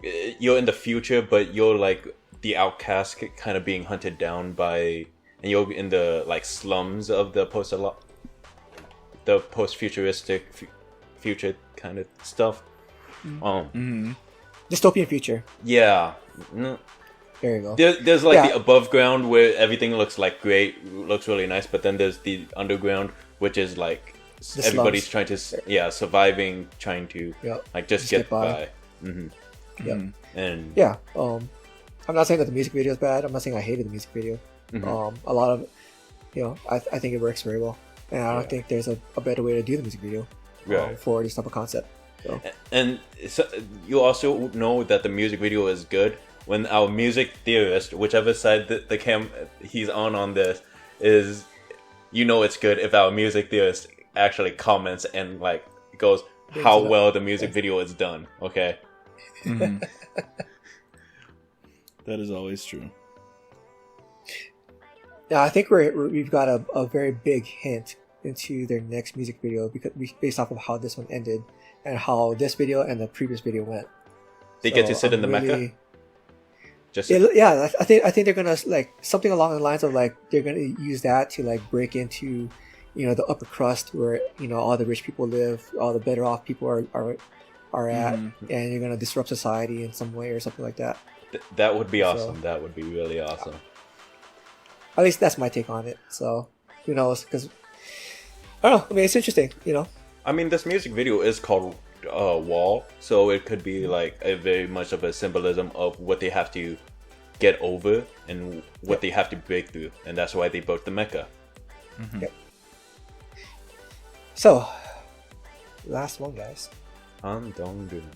you're in the future, but you're like the outcast, kind of being hunted down by, and you're in the like slums of the post-futuristic future kind of stuff. Dystopian future. Yeah. There you go. There's like the above ground where everything looks like great, looks really nice, but then there's the underground, which is like the everybody's slums. trying to surviving, trying to like just get by. Mm-hmm. Yeah. And I'm not saying that the music video is bad. I'm not saying I hated the music video. Mm-hmm. A lot of I think it works very well, and I don't think there's a better way to do the music video for this type of concept. So. And so you also know that the music video is good when our music theorist, whichever side he's on this, is, it's good if our music theorist actually comments and like goes how well the music video is done. Okay. Mm-hmm. That is always true. Yeah, I think we've got a very big hint into their next music video based off of how this one ended and how this video and the previous video went. They get to sit in the Mecca. I think they're gonna like something along the lines of like they're gonna use that to like break into, the upper crust where all the rich people live, all the better off people are at, and you're gonna disrupt society in some way or something like that. That would be awesome. That would be really awesome. At least that's my take on it. So who knows? Because I don't know. I mean, it's interesting. I mean, this music video is called Wall, so it could be like a very much of a symbolism of what they have to get over and what they have to break through, and that's why they built the Mecca. Mm-hmm. Yep. So, last one, guys. Han Dong-gun.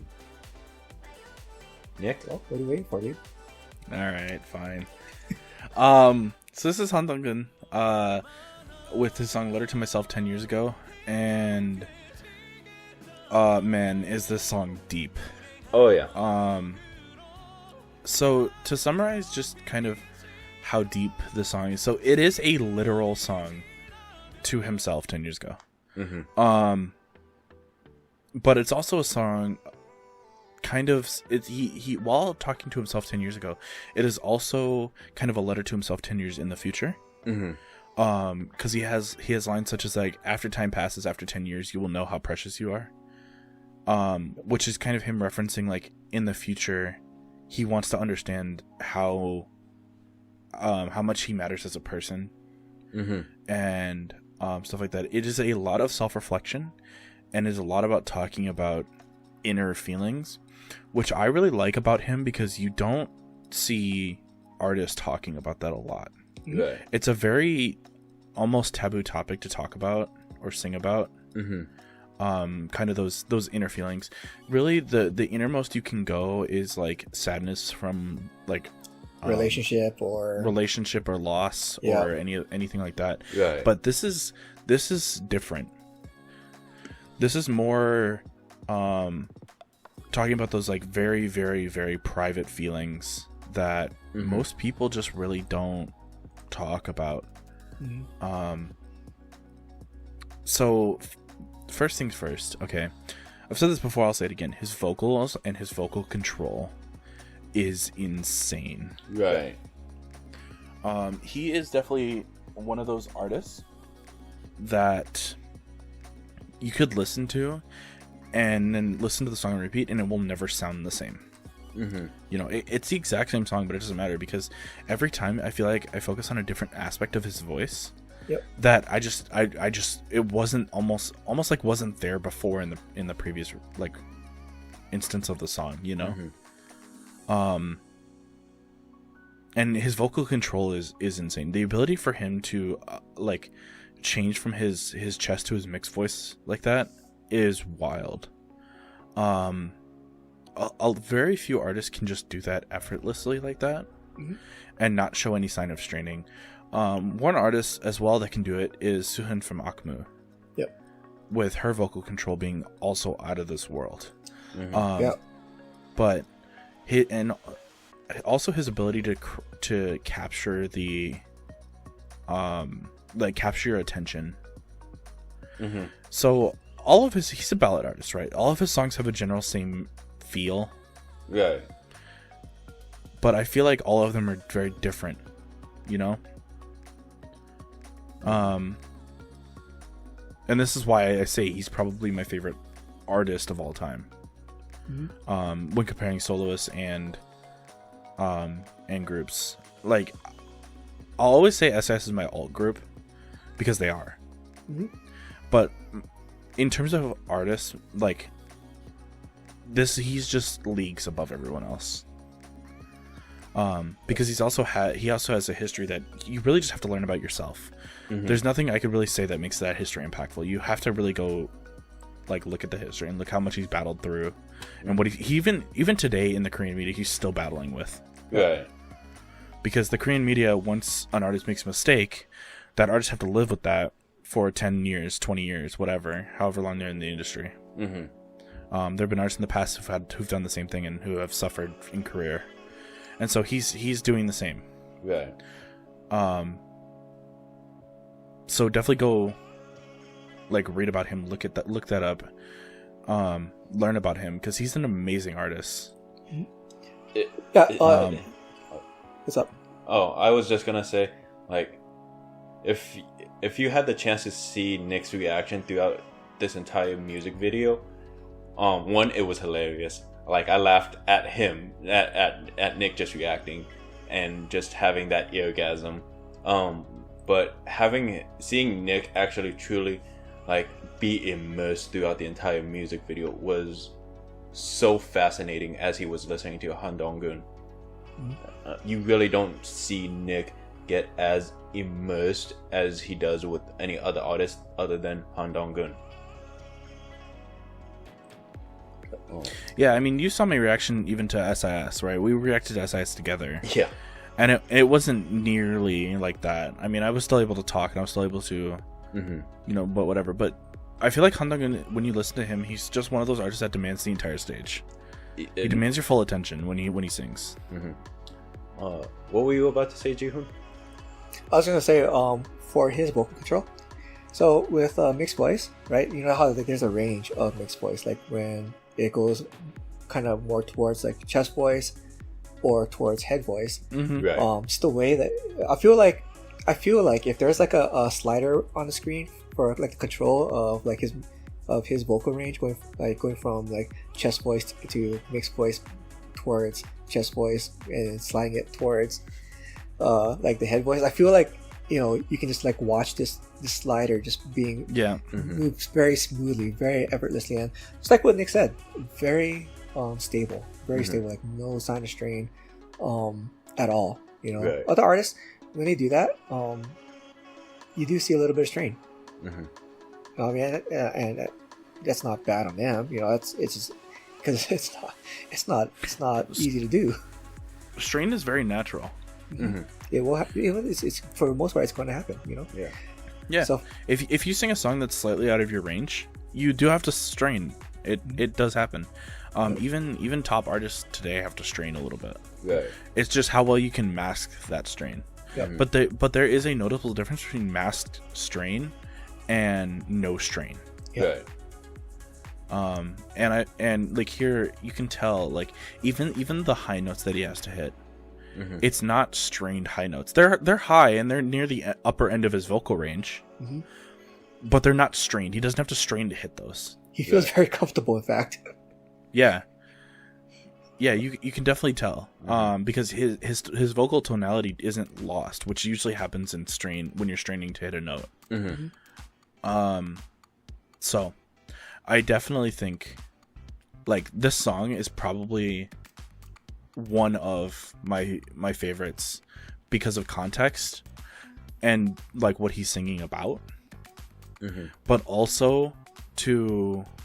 Nick? Well, what are you waiting for, dude? All right, fine. So this is Han Dong-gun with his song "Letter to Myself" 10 years ago, and man, is this song deep. Oh yeah. So to summarize just kind of how deep the song is, so it is a literal song to himself 10 years ago. Mm-hmm. But it's also a song kind of, he while talking to himself 10 years ago, it is also kind of a letter to himself 10 years in the future. Mm-hmm. Because he has lines such as like, after time passes, after 10 years, you will know how precious you are. which is kind of him referencing like in the future, he wants to understand how much he matters as a person, and stuff like that. It is a lot of self-reflection, and is a lot about talking about inner feelings, which I really like about him because you don't see artists talking about that a lot. Right. It's a very almost taboo topic to talk about or sing about. Kind of those inner feelings. Really, the innermost you can go is like sadness from like relationship or loss, yeah, or anything like that. Right. But this is different. This is more talking about those like very, very, very private feelings that most people just really don't talk about. So first things first, okay, I've said this before, I'll say it again. His vocals and his vocal control is insane. Right. He is definitely one of those artists that you could listen to and then listen to the song and repeat, and it will never sound the same. You know, it's the exact same song, but it doesn't matter because every time I feel like I focus on a different aspect of his voice. Yep. That I just it wasn't almost like wasn't there before in the previous like instance of the song, you know. And his vocal control is insane. The ability for him to like change from his chest to his mixed voice like that is wild. A very few artists can just do that effortlessly like that and not show any sign of straining. One artist as well that can do it is Suhan from Akmu. Yep. With her vocal control being also out of this world. Yep. But also his ability to capture the like capture your attention. So all of he's a ballad artist, right? All of his songs have a general same feel. Right. But I feel like all of them are very different, you know? And this is why I say he's probably my favorite artist of all time. When comparing soloists and groups. Like, I'll always say SS is my alt group because they are. But in terms of artists, like he's just leagues above everyone else. Because he also has a history that you really just have to learn about yourself. There's nothing I could really say that makes that history impactful. You have to really go like look at the history and look how much he's battled through, and what he even today in the Korean media he's still battling with. Right. Because the Korean media, once an artist makes a mistake, that artists have to live with that for 10 years, 20 years, whatever, however long they're in the industry. There have been artists in the past who've done the same thing and who have suffered in career. And so he's doing the same. Right. So definitely go like read about him, look that up, learn about him because he's an amazing artist. What's up? Oh, I was just gonna say, like, if you had the chance to see Nick's reaction throughout this entire music video, one, it was hilarious. Like, I laughed at him, at Nick just reacting, and just having that eargasm. But seeing Nick actually truly, like, be immersed throughout the entire music video was so fascinating as he was listening to Han Dong-gun. You really don't see Nick get as immersed as he does with any other artist other than Han Dong-gun. Yeah, I mean, you saw my reaction even to SIS, right? We reacted to SIS together. Yeah. And it wasn't nearly like that. I mean, I was still able to talk and I was still able to, you know, but whatever. But I feel like Han Dong-gun, when you listen to him, he's just one of those artists that demands the entire stage. He demands your full attention when he sings. What were you about to say, Jihoon? I was gonna say, for his vocal control. So with mixed voice, right? You know how like, there's a range of mixed voice, like when it goes kind of more towards like chest voice or towards head voice. Right. Just the way that I feel like if there's like a slider on the screen for like the control of like his of his vocal range, going from like chest voice to mixed voice towards chest voice and sliding it towards like the head voice. I feel like you can just like watch this slider just being moves very smoothly, very effortlessly, and just like what Nick said, very stable, very stable, like no sign of strain at all. Right. Other artists, when they do that, you do see a little bit of strain. I mean, and that's not bad on them. It's just because it's not easy to do. Strain is very natural. It will happen. It's for the most part, it's going to happen. Yeah. So if you sing a song that's slightly out of your range, you do have to strain. It does happen. Even top artists today have to strain a little bit. Right. It's just how well you can mask that strain. Yeah. But there is a notable difference between masked strain and no strain. Right. And like here you can tell, like even the high notes that he has to hit, it's not strained high notes. They're high and they're near the upper end of his vocal range, but they're not strained. He doesn't have to strain to hit those. He feels very comfortable, in fact. Yeah, you can definitely tell, because his vocal tonality isn't lost, which usually happens in strain when you're straining to hit a note. So I definitely think like this song is probably one of my favorites because of context and like what he's singing about, but also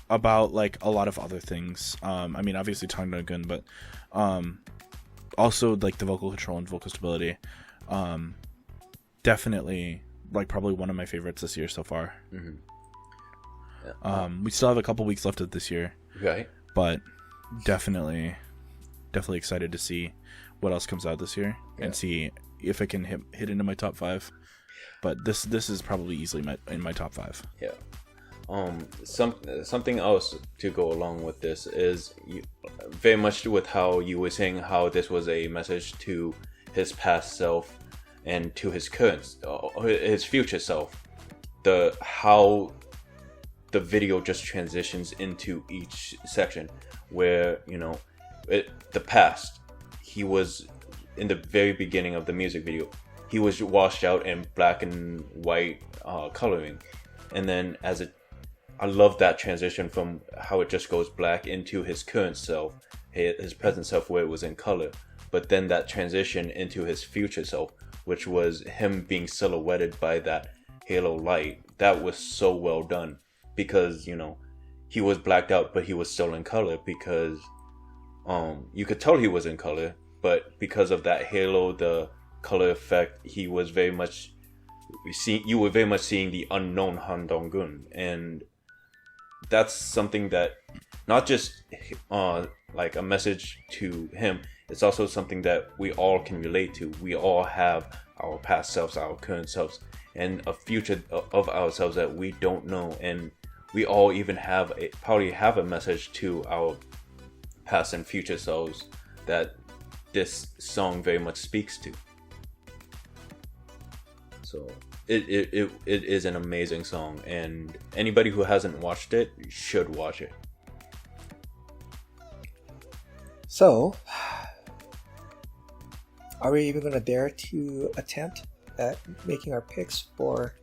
about like a lot of other things. I mean, obviously talking about Geun, but also like the vocal control and vocal stability. Definitely like probably one of my favorites this year so far. We still have a couple weeks left of this year, Right. but definitely excited to see what else comes out this year and see if it can hit into my top 5. But this is probably easily in my top 5. Yeah. Something else to go along with this is very much with how you were saying how this was a message to his past self and to his his future self. How the video just transitions into each section where the past, he was in the very beginning of the music video, he was washed out in black and white coloring, and then I love that transition from how it just goes black into his current self, his present self, where it was in color, but then that transition into his future self, which was him being silhouetted by that halo light. That was so well done, because he was blacked out but he was still in color, because you could tell he was in color, but because of that halo, the color effect, he was very much you were very much seeing the unknown Han Dong-gun. And that's something that not just like a message to him, it's also something that we all can relate to. We all have our past selves, our current selves, and a future of ourselves that we don't know, and we all even probably have a message to our past and future selves that this song very much speaks to. So it is an amazing song, and anybody who hasn't watched it should watch it. So, are we even going to dare to attempt at making our picks for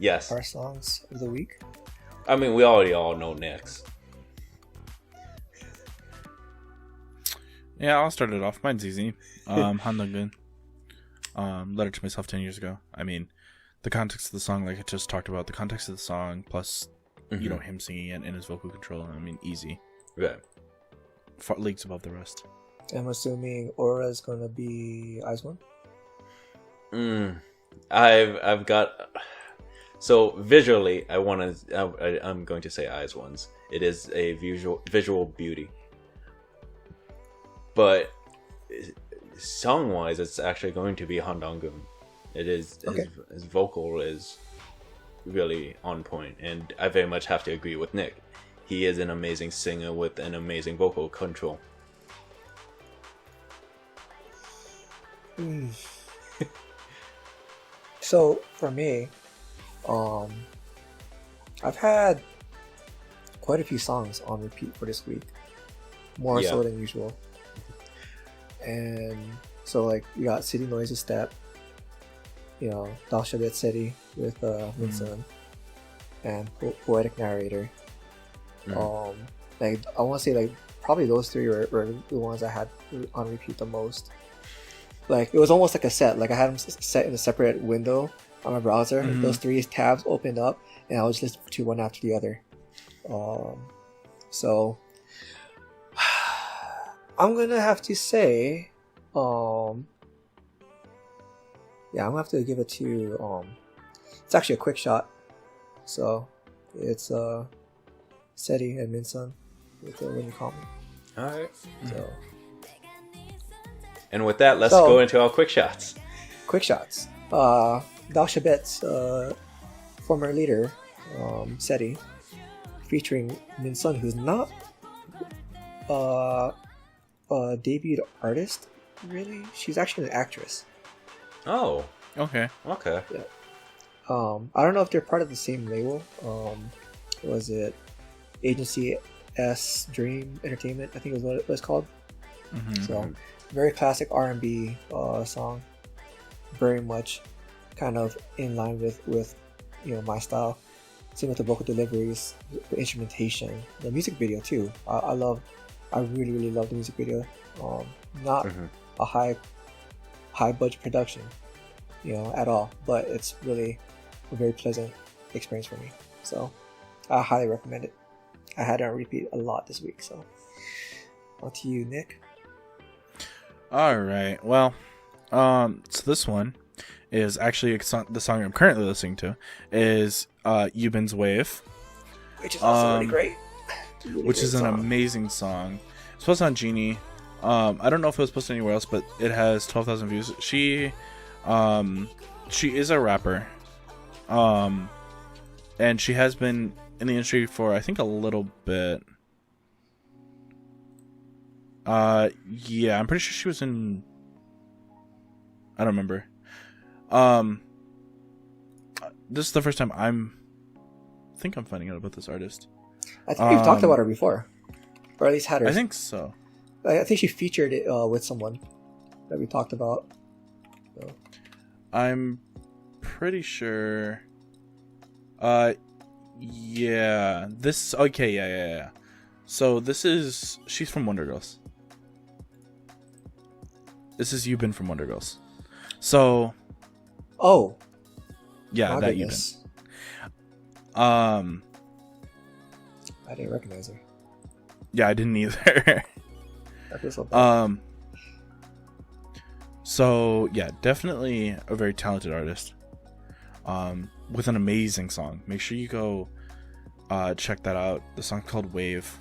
our songs of the week? I mean, we already all know next. Yeah, I'll start it off. Mine's easy. Han Dong-gun. Letter to Myself 10 years ago. I mean, the context of the song, like I just talked about, the context of the song, plus, him singing it and his vocal control. I mean, easy. Right. Leagues above the rest. I'm assuming Aura is going to be IZONE. I've got... So, visually, I'm going to say IZONE's. It is a visual beauty. But song-wise, it's actually going to be Han Dong-gun. It is his vocal is really on point, and I very much have to agree with Nick. He is an amazing singer with an amazing vocal control. So for me, I've had quite a few songs on repeat for this week, more so than usual. And so like you got City Noises Step, you know, Dalshabet Seti with Minsun, and Poetic Narrator. Like I want to say like probably those three were the ones I had on repeat the most. Like it was almost like a set. Like I had them set in a separate window on my browser. Those three tabs opened up, and I was listening to one after the other. So I'm gonna have to say, I'm gonna have to give it to it's actually a quick shot. So it's Seti and Minsun with When You Call Me. Alright. So and with that, let's go into our quick shots. Quick shots. Dalshabet's former leader, Seti, featuring Minsun, who's not a debuted artist, really. She's actually an actress. Oh. Okay. Okay. Yeah. I don't know if they're part of the same label. Was it Agency S Dream Entertainment? I think is what it was called. So, very classic R&B song. Very much kind of in line with my style. Same with the vocal deliveries, the instrumentation, the music video too. I really love the music video. Not a high budget production, at all, but it's really a very pleasant experience for me. So I highly recommend it. I had it on repeat a lot this week. So on to you, Nick. All right. Well, so this one is actually the song I'm currently listening to is Yubin's Wave, which is also really great. Which is an amazing song. It's posted on Genie. I don't know if it was posted anywhere else, but it has 12,000 views. She is a rapper, and she has been in the industry for I think a little bit. Yeah, I'm pretty sure she was in. I don't remember. This is the first time I think I'm finding out about this artist. I think we've talked about her before, or at least had her. I think so. I think she featured it with someone that we talked about. So. I'm pretty sure. Yeah. This. Okay. Yeah. So she's from Wonder Girls. This is Yubin from Wonder Girls. So. Oh. Yeah, that goodness. Yubin. I didn't recognize her. Yeah, I didn't either. I feel so bad. So yeah, definitely a very talented artist. With an amazing song. Make sure you go check that out. The song's called Wave.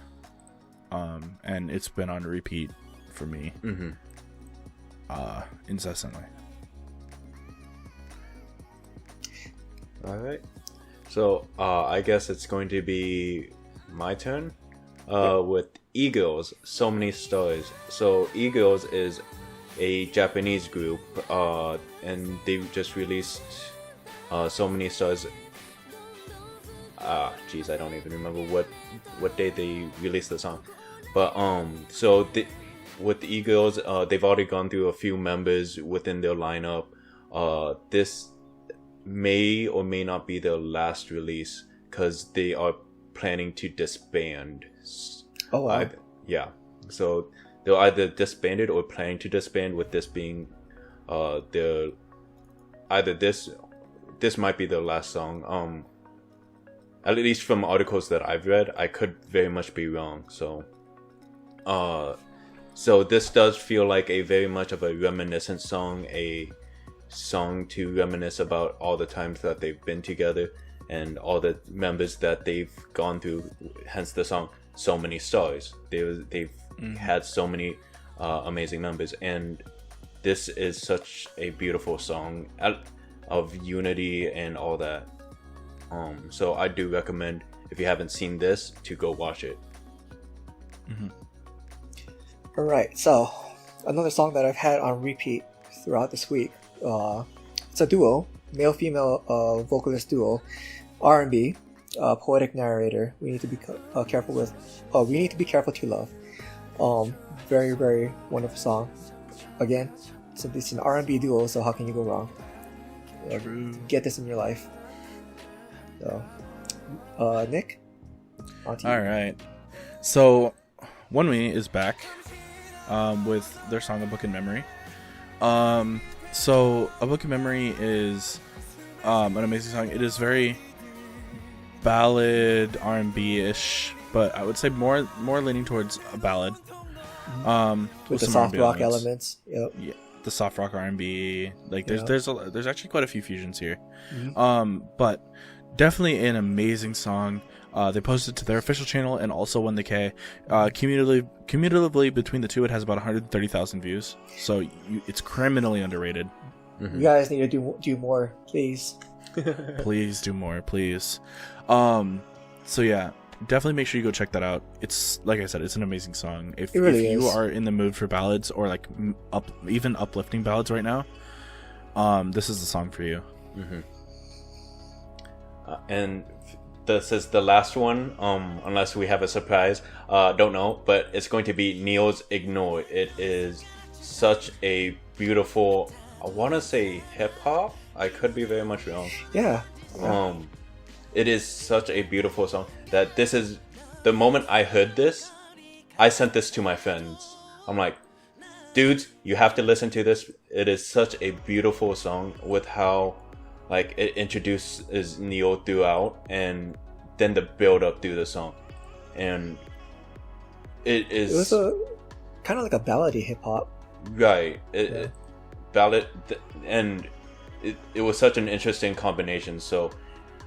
And it's been on repeat for me. Incessantly. Alright. So I guess it's going to be my turn. With E-Girls, So Many Stars. So E-Girls is a Japanese group, and they just released So Many Stars. I don't even remember what day they released the song. But with the E-Girls, they've already gone through a few members within their lineup. This may or may not be their last release because they are planning to disband. Oh wow. Yeah. So they're either disbanded or planning to disband, with this being this might be their last song. At least from articles that I've read. I could very much be wrong. So this does feel like a very much of a reminiscent song, a song to reminisce about all the times that they've been together and all the members that they've gone through, hence the song So Many Stars. They've had so many amazing members, and this is such a beautiful song of unity and all that. So I do recommend, if you haven't seen this, to go watch it. Alright, so another song that I've had on repeat throughout this week. It's a duo, male-female vocalist duo, R&B. poetic narrator. We need to be careful with. We need to be careful to love. Very, very wonderful song. Again, it's an R&B duo, so how can you go wrong? Get this in your life. So, Nick, on to you. All right. So, ONEWE is back with their song "A Book in Memory." So, "A Book in Memory" is an amazing song. It is very ballad R&B-ish, but I would say more leaning towards a ballad. With the soft rock elements. Yep. Yeah, the soft rock R&B. Like there's actually quite a few fusions here. But definitely an amazing song. They posted to their official channel and also 1K. Cumulatively between the two, it has about 130,000 views. So it's criminally underrated. You guys need to do more, please. Please do more, please. So yeah, definitely make sure you go check that out. It's, like I said, it's an amazing song. If you are in the mood for ballads or like even uplifting ballads right now, this is the song for you. And this is the last one, unless we have a surprise. Don't know, but it's going to be Neo's Ignore. It is such a beautiful, I want to say hip hop. I could be very much wrong. Yeah. It is such a beautiful song that this is the moment I heard this, I sent this to my friends. I'm like, dudes, you have to listen to this. It is such a beautiful song with how like it introduces Neo throughout and then the build up through the song. And it was a kind of like a ballady hip hop. Right. Ballad, and it was such an interesting combination. So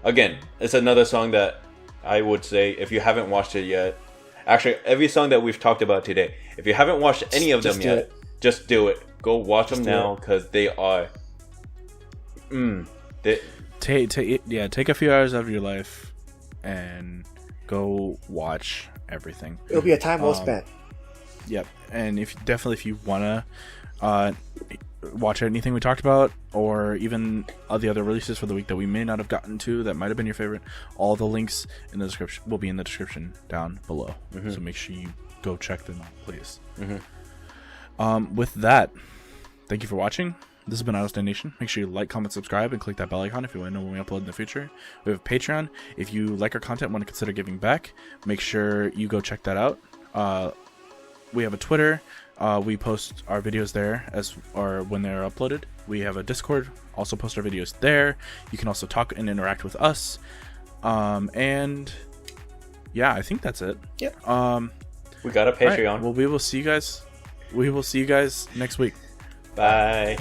again, it's another song that I would say, if you haven't watched it yet, actually every song that we've talked about today, if you haven't watched any of them yet, just do it. Go watch them now, because they are take a few hours out of your life and go watch everything. It'll be a time well spent. Yep. And if you wanna watch anything we talked about, or even the other releases for the week that we may not have gotten to that might have been your favorite, all the links in the description will be in the description down below. So make sure you go check them out, please. With that, thank you for watching. This has been IZONE Nation. Make sure you like, comment, subscribe, and click that bell icon if you want to know when we upload in the future. We have a Patreon. If you like our content and want to consider giving back, make sure you go check that out. We have a Twitter. We post our videos there or when they're uploaded. We have a Discord. Also post our videos there. You can also talk and interact with us. And yeah, I think that's it. Yep. We got a Patreon. Right. Well, we will see you guys. We will see you guys next week. Bye.